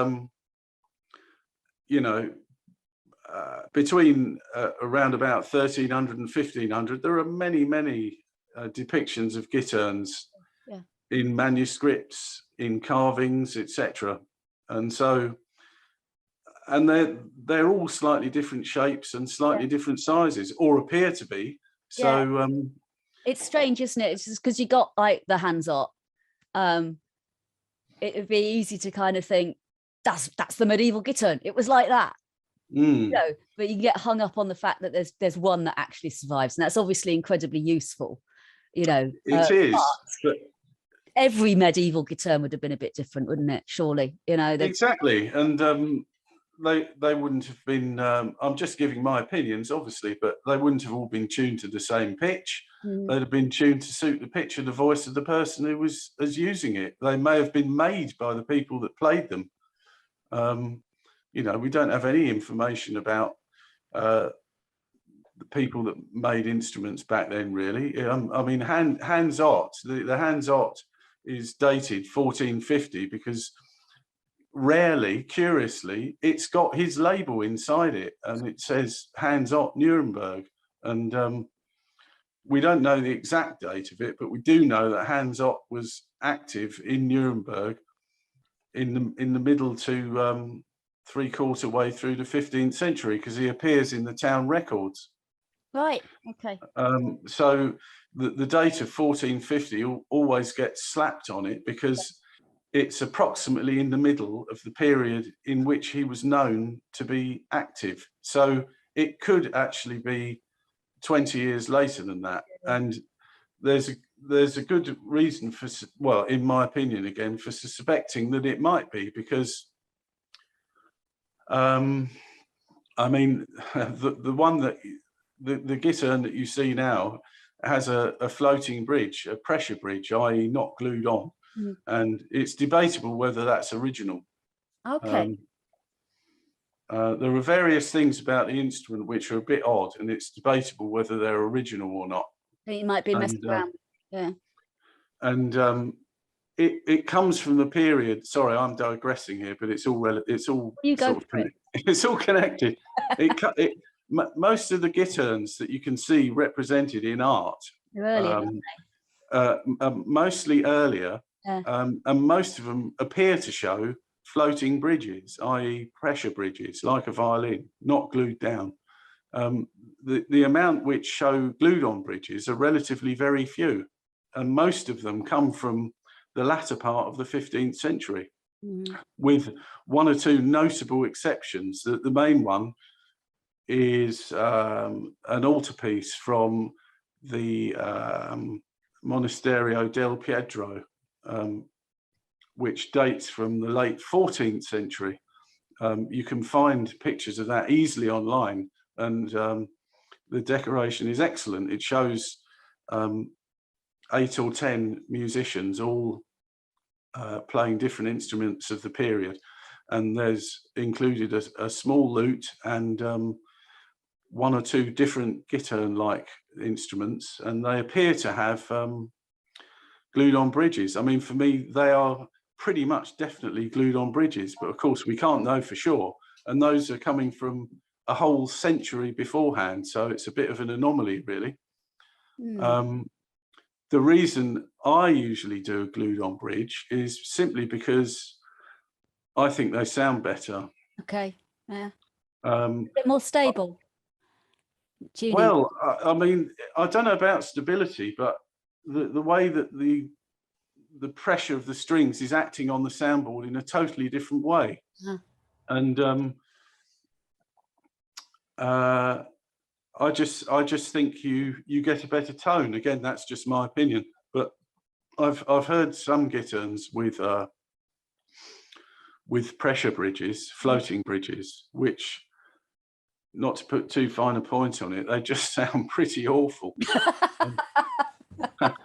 between around about 1300 and 1500, there are many depictions of gitterns in manuscripts, in carvings, etc. And so, and they're all slightly different shapes and slightly different sizes, or appear to be. So it's strange, isn't it? It's just because you got like the hands up. It would be easy to kind of think that's the medieval gittern. It was like that. You know, but you get hung up on the fact that there's one that actually survives, and that's obviously incredibly useful. You know, it is. But every medieval gittern would have been a bit different, wouldn't it? Surely, you know. Exactly, and they wouldn't have been. I'm just giving my opinions, obviously, but they wouldn't have all been tuned to the same pitch. They'd have been tuned to suit the pitch and the voice of the person who was using it. They may have been made by the people that played them. You know, we don't have any information about the people that made instruments back then, really. I mean, Hans Ott, the Hans Ott is dated 1450 because rarely, curiously, it's got his label inside it, and it says Hans Ott Nuremberg. And we don't know the exact date of it, but we do know that Hans Ott was active in Nuremberg in the middle to 3/4 way through the 15th century, because he appears in the town records. Right. Okay. So the date of 1450 always gets slapped on it because it's approximately in the middle of the period in which he was known to be active. So it could actually be 20 years later than that. And there's a good reason for, well, in my opinion, again, for suspecting that it might be, because I mean, the one that the gittern that you see now has a floating bridge, a pressure bridge, i.e. not glued on. And it's debatable whether that's original. Okay. There are various things about the instrument which are a bit odd, and it's debatable whether they're original or not. You might be messing around. Yeah. And it comes from the period. Sorry, I'm digressing here, but it's all it's all sort of it's all connected. Most of the gitterns that you can see represented in art, mostly earlier, and most of them appear to show floating bridges, i.e. pressure bridges, like a violin, not glued down. The amount which show glued on bridges are relatively very few, and most of them come from the latter part of the 15th century, with one or two notable exceptions. The main one is an altarpiece from the Monasterio del Piedro, which dates from the late 14th century. You can find pictures of that easily online, and the decoration is excellent. It shows 8 or 10 musicians all playing different instruments of the period, and there's included a small lute and one or two different guitar-like instruments, and they appear to have glued-on bridges. I mean, for me, they are pretty much definitely glued-on bridges, but of course we can't know for sure. And those are coming from a whole century beforehand, so it's a bit of an anomaly, really. The reason I usually do a glued-on bridge is simply because I think they sound better. Okay, yeah. A bit more stable. Tuning. Well, I mean, I don't know about stability, but the way that the pressure of the strings is acting on the soundboard in a totally different way. And I just think you get a better tone. Again, that's just my opinion, but I've heard some guitars with pressure bridges, floating bridges, which, not to put too fine a point on it, they just sound pretty awful.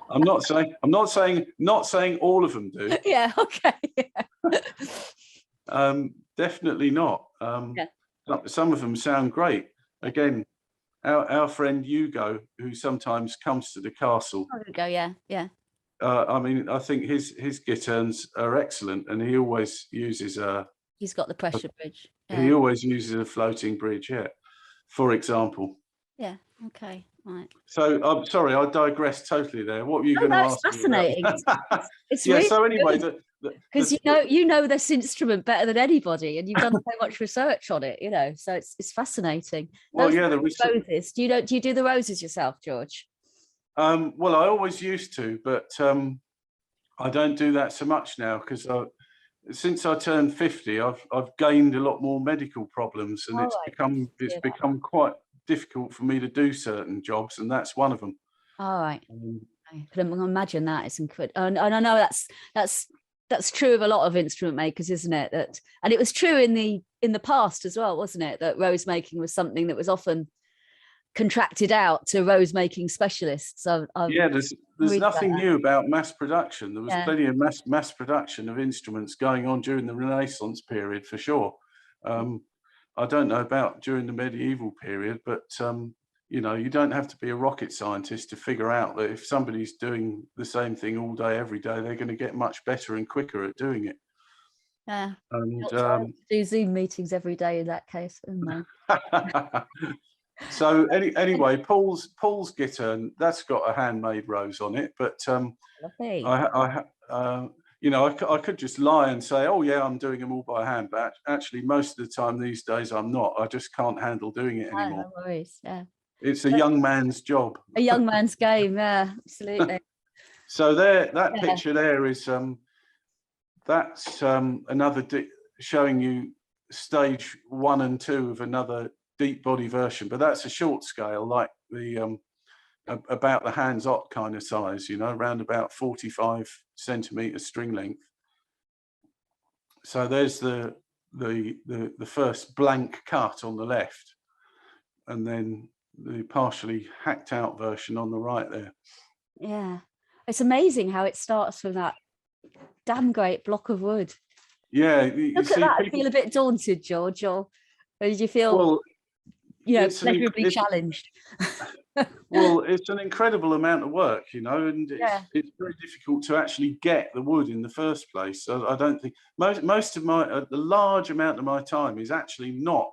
I'm not saying all of them do. Yeah, okay. Definitely not. Some of them sound great. Again, our friend Hugo, who sometimes comes to the castle. There we go. Yeah. I mean, I think his guitars are excellent, and he always uses He's got the pressure bridge. He always uses a floating bridge, yeah, for example. Yeah. Okay. Right. So I'm sorry, I digressed totally there. What were you going to ask? That's fascinating. It's yeah. really So anyway, because you know this instrument better than anybody, and you've done so much research on it. So it's fascinating. Well, yeah, the roses. Do you do the roses yourself, George? Well, I always used to, but I don't do that so much now because since I turned 50, I've gained a lot more medical problems, and it's become quite difficult for me to do certain jobs, and that's one of them. All right. I can imagine that. It's incredible, and I know that's true of a lot of instrument makers, isn't it? And it was true in the past as well, wasn't it? That rose making was something that was often contracted out to rose making specialists. Yeah, there's nothing new about mass production. There was plenty of mass production of instruments going on during the Renaissance period, for sure. I don't know about during the medieval period, but you don't have to be a rocket scientist to figure out that if somebody's doing the same thing all day, every day, they're going to get much better and quicker at doing it. Yeah. And do Zoom meetings every day in that case. So anyway, Paul's guitar, that's got a handmade rose on it, but I could just lie and say, oh yeah, I'm doing them all by hand, but actually most of the time these days I'm not. I just can't handle doing it anymore. No worries. Yeah, it's a young man's job. A young man's game. Yeah, absolutely. So that picture there is that's another showing you stage 1 and 2 of another deep body version, but that's a short scale, like the about the Hans Ott kind of size, around about 45 centimeter string length. So there's the first blank cut on the left, and then the partially hacked out version on the right there. Yeah, it's amazing how it starts from that damn great block of wood. Yeah, look at that. I feel a bit daunted, George, or did you feel? Well, pleasurably challenged. Well, it's an incredible amount of work, and it's very difficult to actually get the wood in the first place. So I don't think most of the large amount of my time is actually not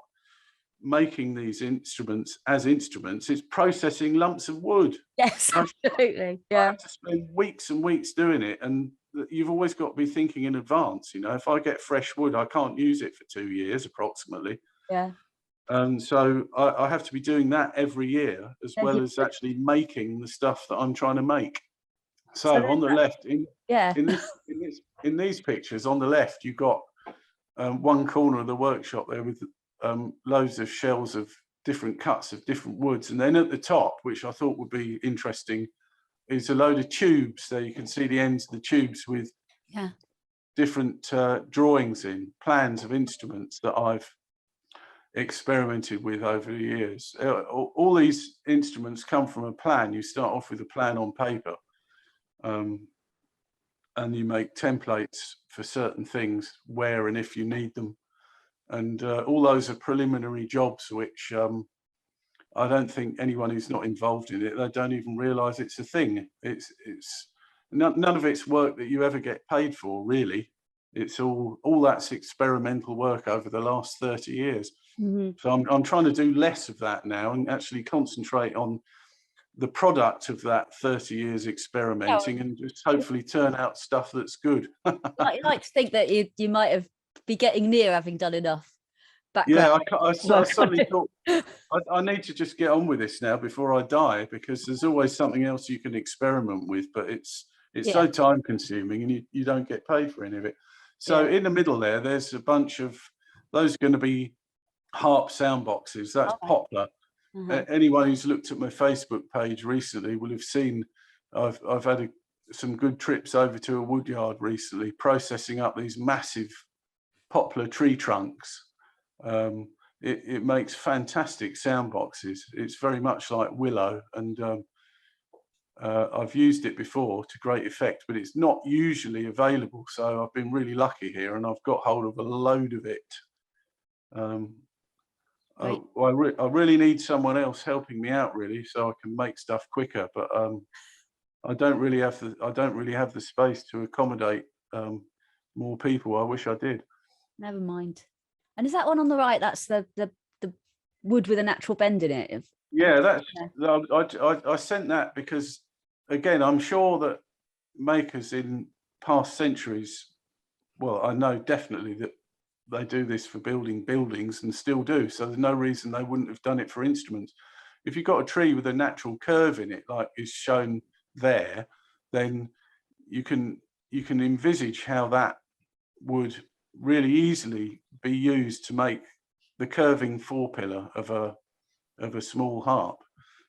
making these instruments as instruments. It's processing lumps of wood. Yes, absolutely. Yeah, I have to spend weeks and weeks doing it, and you've always got to be thinking in advance. If I get fresh wood, I can't use it for 2 years approximately. Yeah. And so I have to be doing that every year, as well as actually making the stuff that I'm trying to make. So on the left, in these pictures, on the left, you've got one corner of the workshop there with loads of shells of different cuts of different woods. And then at the top, which I thought would be interesting, is a load of tubes. There you can see the ends of the tubes with different drawings in, plans of instruments that I've experimented with over the years. All these instruments come from a plan. You start off with a plan on paper, and you make templates for certain things where and if you need them. And all those are preliminary jobs, which I don't think anyone who's not involved in it, they don't even realise it's a thing. It's none of it's work that you ever get paid for, really. It's all that's experimental work over the last 30 years. Mm-hmm. So I'm trying to do less of that now and actually concentrate on the product of that 30 years experimenting and just hopefully turn out stuff that's good. I like to think that you might have be getting near having done enough background. Yeah, I suddenly thought I need to just get on with this now before I die, because there's always something else you can experiment with, but it's so time consuming and you don't get paid for any of it. So in the middle there's a bunch of those are going to be harp sound boxes. That's poplar. Anyone who's looked at my Facebook page recently will have seen I've had some good trips over to a wood yard recently, processing up these massive poplar tree trunks. It makes fantastic sound boxes. It's very much like willow, and I've used it before to great effect, but it's not usually available. So I've been really lucky here, and I've got hold of a load of it. I really need someone else helping me out, really, so I can make stuff quicker. But I don't really have the space to accommodate more people. I wish I did. Never mind. And is that one on the right? That's the wood with a natural bend in it. Yeah, that's. I sent that because, again, I'm sure that makers in past centuries, well, I know definitely that they do this for building buildings and still do. So there's no reason they wouldn't have done it for instruments. If you've got a tree with a natural curve in it, like is shown there, then you can envisage how that would really easily be used to make the curving four-pillar of a small harp.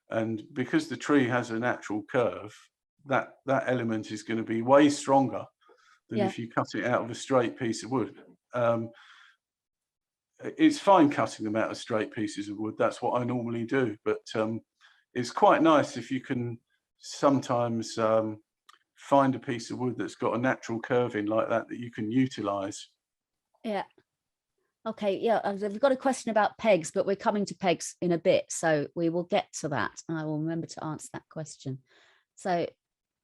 And because the tree has a natural curve, that element is going to be way stronger than if you cut it out of a straight piece of wood. It's fine cutting them out of straight pieces of wood. That's what I normally do. But it's quite nice if you can sometimes find a piece of wood that's got a natural curve in like that you can utilize. Yeah. Okay. Yeah. We've got a question about pegs, but we're coming to pegs in a bit, so we will get to that. And I will remember to answer that question. So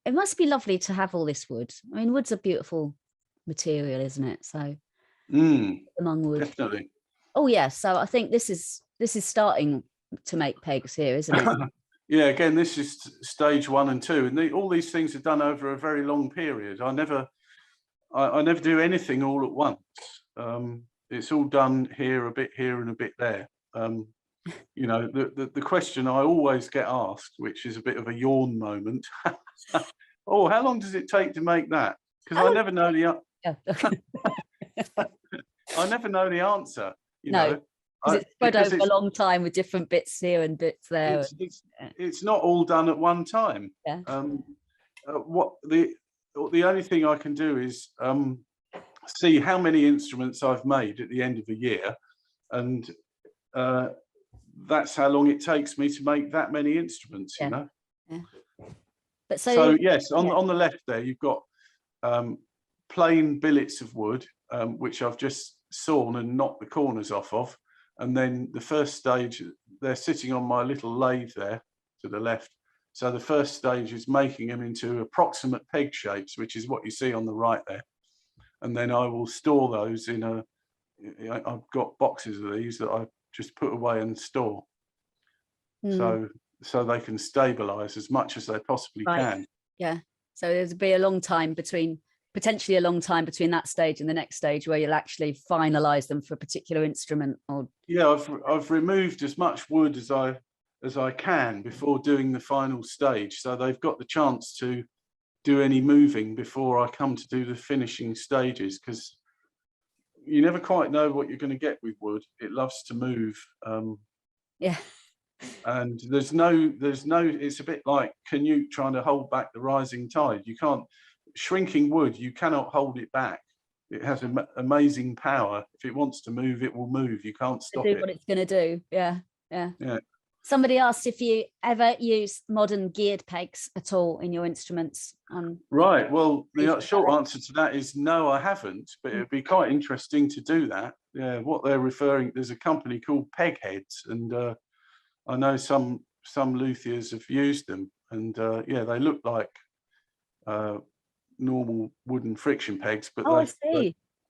it must be lovely to have all this wood. I mean, wood's a beautiful material, isn't it? So among wood. Definitely. Oh yeah. So I think this is starting to make pegs here, isn't it? Yeah. Again, this is stage 1 and 2, and all these things are done over a very long period. I never do anything all at once. It's all done here, a bit here, and a bit there. You know, the question I always get asked, which is a bit of a yawn moment. Oh, how long does it take to make that? Because I never know the I never know the answer. You know, because it's spread over a long time with different bits here and bits there. It's not all done at one time. Yeah. What the only thing I can do is see how many instruments I've made at the end of the year, and that's how long it takes me to make that many instruments. You know. Yeah. But so yes, on the left there you've got plain billets of wood, which I've just sawn and knocked the corners off of, and then the first stage, they're sitting on my little lathe there to the left. So the first stage is making them into approximate peg shapes, which is what you see on the right there. And then I will store those in I've got boxes of these that I just put away and store. So they can stabilize as much as they possibly can. Yeah. So there's be potentially a long time between that stage and the next stage where you'll actually finalize them for a particular instrument. Or yeah, I've removed as much wood as I can before doing the final stage, so they've got the chance to do any moving before I come to do the finishing stages, because you never quite know what you're going to get with wood. It loves to move. Yeah. And there's no, it's a bit like Canute trying to hold back the rising tide. You can't, shrinking wood, you cannot hold it back. It has amazing power. If it wants to move, it will move. You can't stop it. Do what it's going to do. Yeah. Somebody asked if you ever use modern geared pegs at all in your instruments. Right. Well, the short answer to that is no, I haven't. But it'd be quite interesting to do that. Yeah. What they're referring, there's a company called Pegheads, and I know some luthiers have used them, and yeah, they look like normal wooden friction pegs, but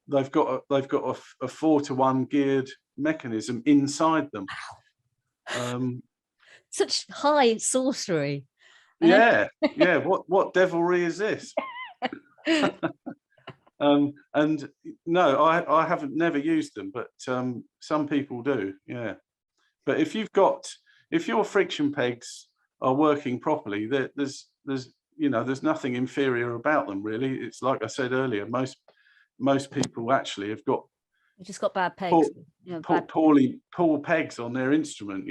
they've got a 4-to-1 geared mechanism inside them. Such high sorcery. Yeah, yeah. What devilry is this? And no, I haven't never used them, but some people do. Yeah, but if your friction pegs are working properly, there's nothing inferior about them, really. It's like I said earlier, most people actually have got just got bad pegs. Poor pegs on their instrument,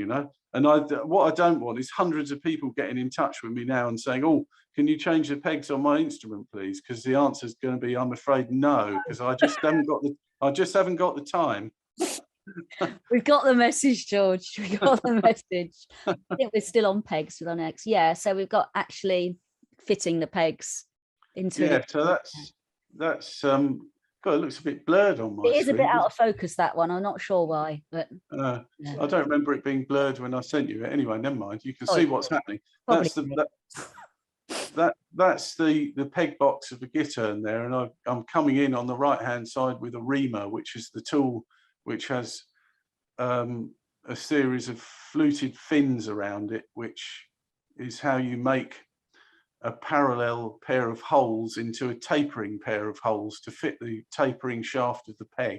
And what I don't want is hundreds of people getting in touch with me now and saying, "Oh, can you change the pegs on my instrument, please?" Because the answer is going to be, I'm afraid, no, because I just haven't got the time. We've got the message, George. We got the message. I think we're still on pegs with our next. Yeah, so we've got actually fitting the pegs into. Yeah, so that's God, it looks a bit blurred on my screen. It is a bit out of focus, that one. I'm not sure why, but yeah. I don't remember it being blurred when I sent you it. Anyway, never mind. You can see what's happening. That's the peg box of the guitar there, and I'm coming in on the right hand side with a reamer, which is the tool which has a series of fluted fins around it, which is how you make a parallel pair of holes into a tapering pair of holes to fit the tapering shaft of the peg.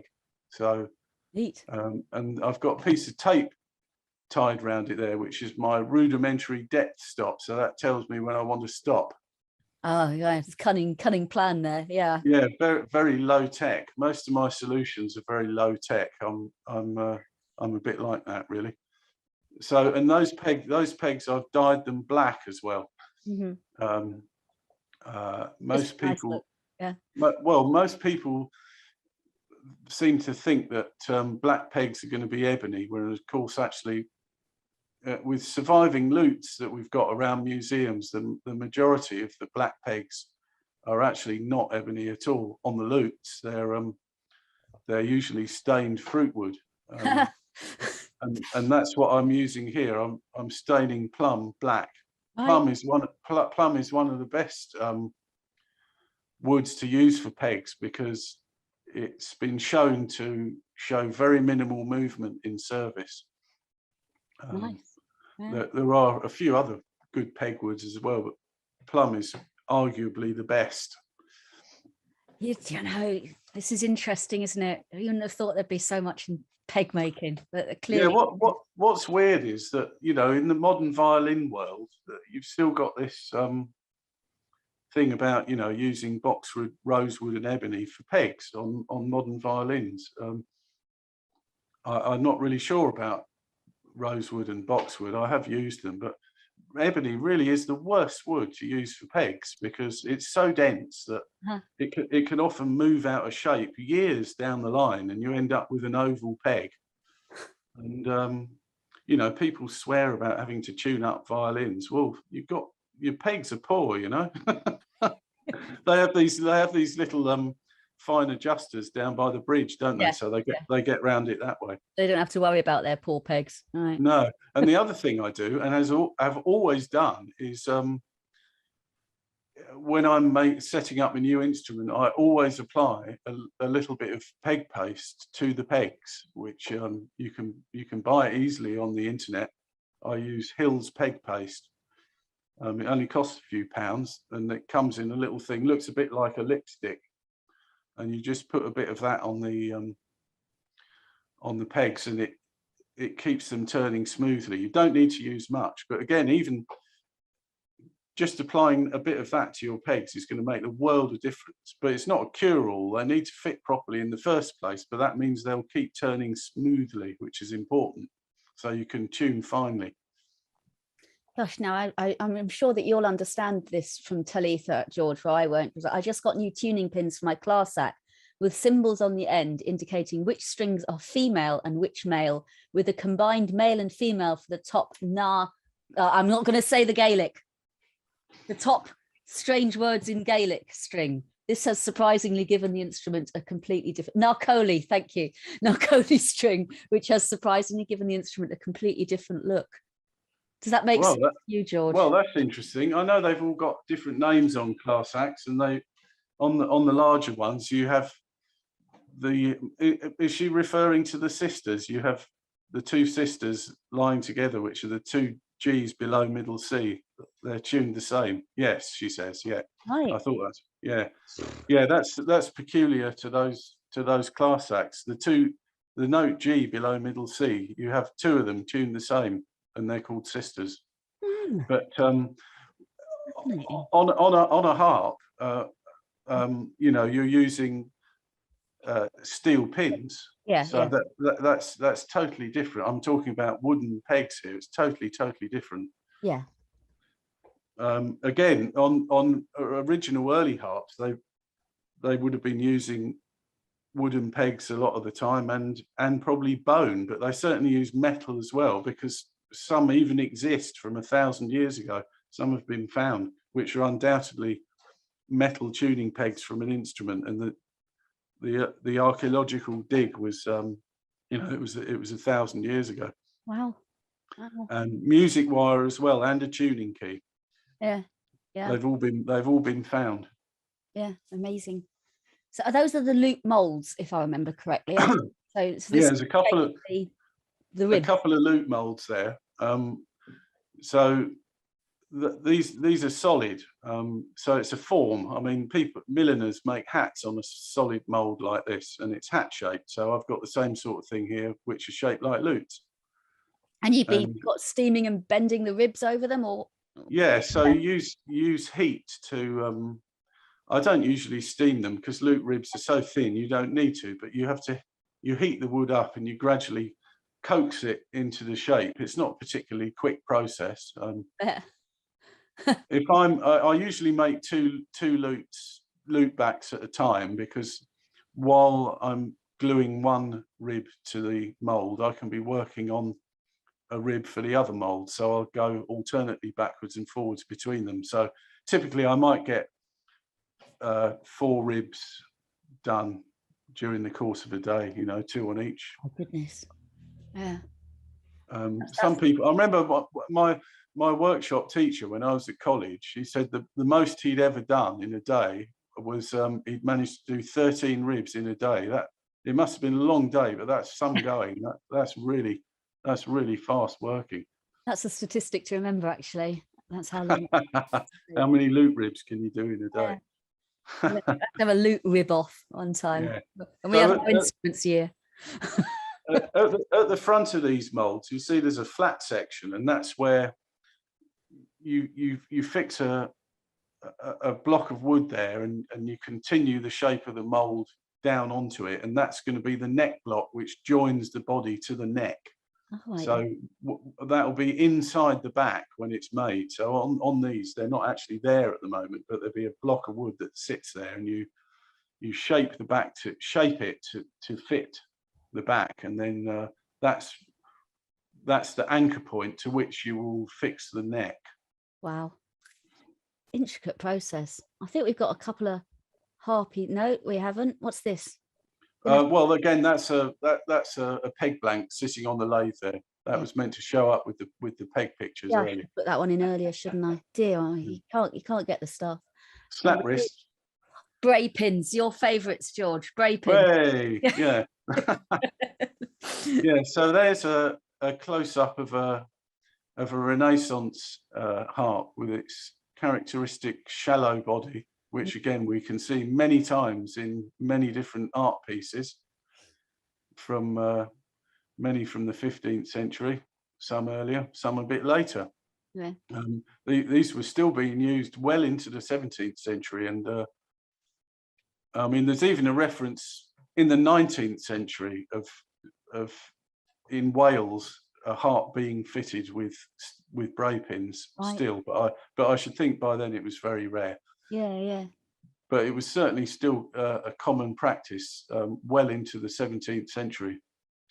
So neat. And I've got a piece of tape tied around it there, which is my rudimentary depth stop. So that tells me when I want to stop. Oh yeah, it's cunning plan there. Yeah. Yeah, very, very low tech. Most of my solutions are very low tech. I'm a bit like that, really. So, and those pegs, I've dyed them black as well. Mm-hmm. Most people, yeah. Most people seem to think that black pegs are going to be ebony, whereas of course actually with surviving lutes that we've got around museums, the majority of the black pegs are actually not ebony at all. On the lutes, they're usually stained fruit wood, and that's what I'm using here. I'm staining plum black. Plum is one of the best woods to use for pegs because it's been shown to show very minimal movement in service. Nice. Yeah. There are a few other good peg woods as well, but plum is arguably the best. You know, this is interesting, isn't it? You wouldn't have thought there'd be so much in peg making, but clearly. Yeah. What's weird is that in the modern violin world, you've still got this thing about using boxwood, rosewood, and ebony for pegs on modern violins. I'm not really sure about rosewood and boxwood. I have used them, but ebony really is the worst wood to use for pegs because it's so dense that it can often move out of shape years down the line, and you end up with an oval peg. And people swear about having to tune up violins. Well, your pegs are poor, They have these little fine adjusters down by the bridge, don't they? So they get round it that way. They don't have to worry about their poor pegs. Right. No. And the other thing I do, and as I've always done, is when I'm setting up a new instrument, I always apply a little bit of peg paste to the pegs, which you can buy easily on the internet. I use Hill's peg paste. It only costs a few pounds, and it comes in a little thing, looks a bit like a lipstick, and you just put a bit of that on the pegs, and it keeps them turning smoothly. You don't need to use much, but again, even just applying a bit of that to your pegs is going to make a world of difference. But it's not a cure-all. They need to fit properly in the first place, but that means they'll keep turning smoothly, which is important, so you can tune finely. Gosh, now I'm sure that you'll understand this from Talitha, George, or I won't, because I just got new tuning pins for my class act with symbols on the end indicating which strings are female and which male, with a combined male and female for the top I'm not going to say the Gaelic. The top strange words in Gaelic string. This has surprisingly given the instrument a completely different Narcoli, thank you. Narcoli string, which has surprisingly given the instrument a completely different look. Does that make sense to you, George? Well, that's interesting. I know they've all got different names on class acts, and they on the larger ones you have the. Is she referring to the sisters? You have the two sisters lying together, which are the two G's below middle C. They're tuned the same. Yes, she says. Yeah, Right. I thought that's yeah. That's peculiar to those class acts. The note G below middle C. You have two of them tuned the same, and they're called sisters. But on a harp, you know, you're using steel pins. Yeah. So that's totally different. I'm talking about wooden pegs here. It's totally different. Yeah. Again, on original early harps, they would have been using wooden pegs a lot of the time, and probably bone, but they certainly use metal as well, because some even exist from 1,000 years ago. Some have been found, which are undoubtedly metal tuning pegs from an instrument, and the archaeological dig was, you know, it was 1,000 years ago. Wow. And music wire as well, and a tuning key. Yeah. They've all been found. Yeah, amazing. So those are the loop molds, if I remember correctly. So this there's a couple of the loop molds there. So these are solid. So it's a form. I mean, milliners make hats on a solid mold like this, and it's hat shaped. So I've got the same sort of thing here, which is shaped like lutes. And you've got steaming and bending the ribs over them, or? Yeah. So you use heat to. I don't usually steam them because lute ribs are so thin. You don't need to, but you heat the wood up and you gradually coax it into the shape. It's not a particularly quick process. If I usually make two lute backs at a time, because while I'm gluing one rib to the mold, I can be working on a rib for the other mold. So I'll go alternately backwards and forwards between them. So typically I might get 4 ribs done during the course of a day, you know, 2 on each. Oh goodness. Yeah. Some people, I remember my workshop teacher when I was at college, he said the most he'd ever done in a day was he'd managed to do 13 ribs in a day. That it must have been a long day, but that's some going. That's really fast working. That's a statistic to remember, actually. That's how long. How many lute ribs can you do in a day? Yeah. I had to have a lute rib off one time, Yeah. and we have no instruments here. At the front of these molds, you see there's a flat section, and that's where you fix a block of wood there, and you continue the shape of the mold down onto it, and that's going to be the neck block which joins the body to the neck. Oh, so that'll be inside the back when it's made. So on these, they're not actually there at the moment, but there'll be a block of wood that sits there, and you shape the back to fit the back, and then that's the anchor point to which you will fix the neck. Wow, intricate process. I think we've got a couple of harpy. No, we haven't. What's this? Well, again, that's a peg blank sitting on the lathe there. That was meant to show up with the peg pictures earlier. I should put that one in earlier, shouldn't I? Dear, you can't get the stuff. Slap wrist. Bray pins, your favourites, George. Bray pins. Hey, yeah. Yeah. So there's a close up of a Renaissance harp with its characteristic shallow body, which again we can see many times in many different art pieces, from many from the 15th century, some earlier, some a bit later. Yeah. These were still being used well into the 17th century, and I mean, there's even a reference in the 19th century of in Wales a harp being fitted with bray pins still, but I should think by then it was very rare. Yeah. but it was certainly still a common practice well into the 17th century.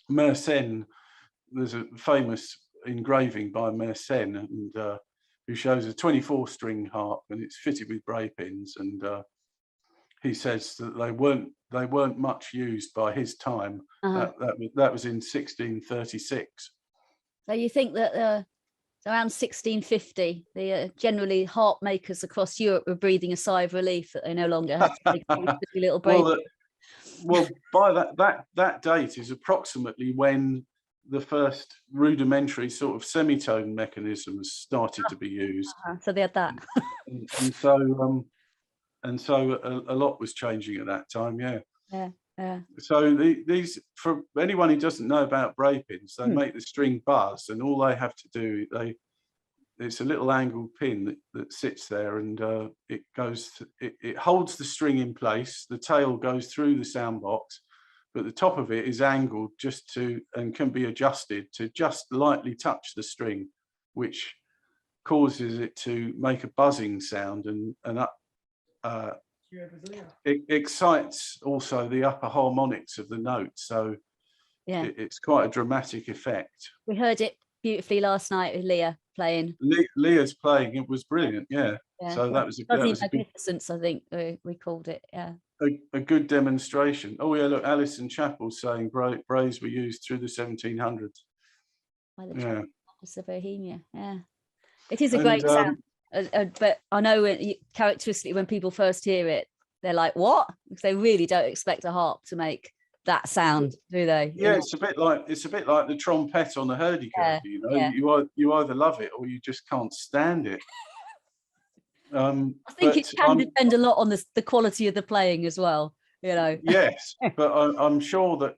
Mersenne, there's a famous engraving by Mersenne, and who shows a 24-string harp, and it's fitted with brae pins, and he says that they weren't much used by his time. That was in 1636. So you think that around 1650, the generally harp makers across Europe were breathing a sigh of relief that they no longer had to make little brae. Well, by that date is approximately when the first rudimentary sort of semitone mechanisms started to be used. So they had that. and so a lot was changing at that time. Yeah. So these, for anyone who doesn't know about brae pins, they make the string buzz, and all they have to do, it's a little angled pin that sits there, and it holds the string in place. The tail goes through the sound box, but the top of it is angled and can be adjusted to just lightly touch the string, which causes it to make a buzzing sound, and it excites also the upper harmonics of the note. So it's quite a dramatic effect. We heard it beautifully last night with Leah playing. Leah's playing, it was brilliant. Yeah. So that was magnificence, I think we called it. Yeah. A good demonstration. Oh yeah, look, Alison Chappell's saying braes were used through the 1700s. By the of Bohemia. Yeah. It is a great sound. But I know characteristically when people first hear it, they're like, what? Because they really don't expect a harp to make that sound, do they? Yeah, it's a bit like the trompette on the hurdy-gurdy. You either love it or you just can't stand it. I think it can depend a lot on the quality of the playing as well, Yes, but I'm sure that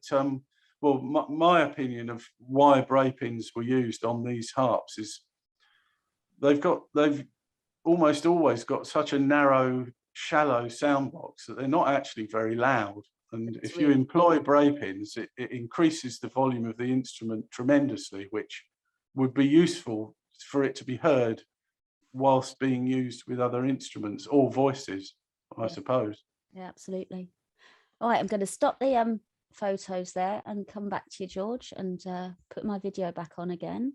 my opinion of why brae pins were used on these harps is they've almost always got such a narrow, shallow sound box that they're not actually very loud. And if you employ brae pins, it increases the volume of the instrument tremendously, which would be useful for it to be heard whilst being used with other instruments or voices, I suppose. Yeah, absolutely. All right, I'm going to stop the photos there and come back to you, George, and put my video back on again.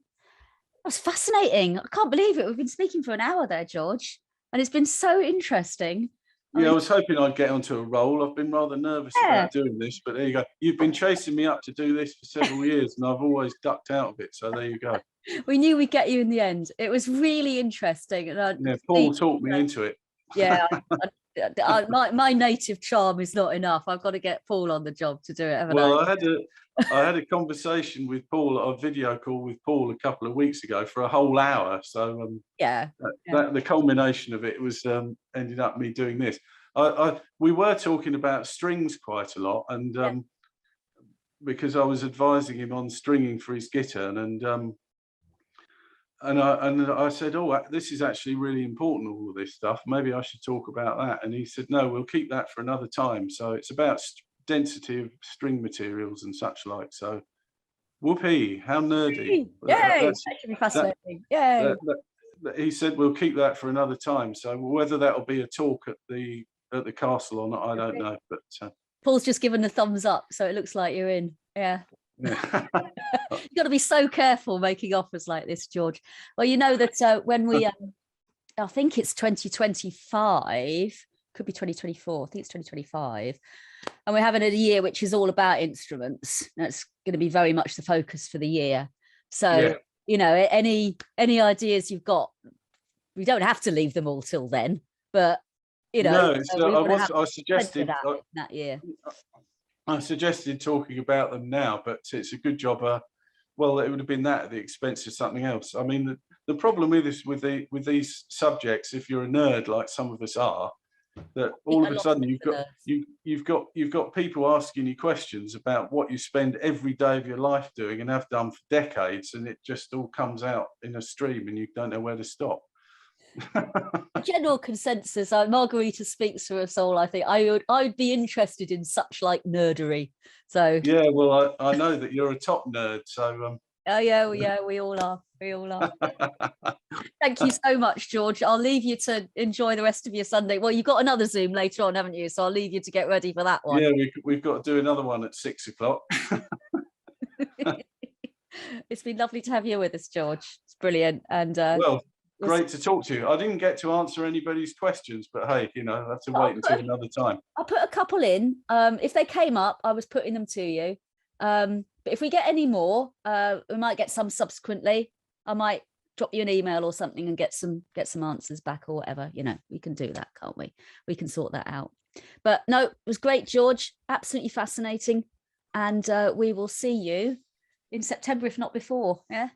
That's fascinating. I can't believe it. We've been speaking for an hour there, George, and it's been so interesting. I was hoping I'd get onto a roll. I've been rather nervous about doing this, but there you go. You've been chasing me up to do this for several years, and I've always ducked out of it. So there you go. We knew we'd get you in the end. It was really interesting. And Paul talked me into it. Yeah, my native charm is not enough. I've got to get Paul on the job to do it. I had a conversation with Paul, a video call with Paul a couple of weeks ago for a whole hour. So the culmination of it was ended up me doing this. We were talking about strings quite a lot, and because I was advising him on stringing for his guitar, and I said, oh, this is actually really important, all of this stuff. Maybe I should talk about that. And he said, no, we'll keep that for another time. So it's about density of string materials and such like. So whoopee, how nerdy. Yay, that should be fascinating. Yay. He said, we'll keep that for another time. So whether that'll be a talk at the castle or not, I don't know. But Paul's just given the thumbs up. So it looks like you're in. Yeah. You've got to be so careful making offers like this, George. Well, you know that when we I think it's 2025, could be 2024, I think it's 2025, and we're having a year which is all about instruments. That's going to be very much the focus for the year. So any ideas you've got, we don't have to leave them all till then, but I suggested that year. I suggested talking about them now, but it's a good job. Well, it would have been that at the expense of something else. I mean, the problem with this, with these subjects, if you're a nerd like some of us are, that all of a sudden you've got people asking you questions about what you spend every day of your life doing and have done for decades, and it just all comes out in a stream, and you don't know where to stop. The general consensus, Margarita speaks for us all. I think I would be interested in such like nerdery. So yeah, well, I know that you're a top nerd. So we all are. Thank you so much, George. I'll leave you to enjoy the rest of your Sunday. Well, you've got another Zoom later on, haven't you? So I'll leave you to get ready for that one. Yeah, we've got to do another one at 6 o'clock. It's been lovely to have you with us, George. It's brilliant. And well, great to talk to you. I didn't get to answer anybody's questions, but hey, I'll have to wait until another time. I'll put a couple in. If they came up, I was putting them to you. But if we get any more, we might get some subsequently. I might drop you an email or something and get some answers back or whatever. We can do that, can't we? We can sort that out. But no, it was great, George. Absolutely fascinating. And we will see you in September, if not before. Yeah.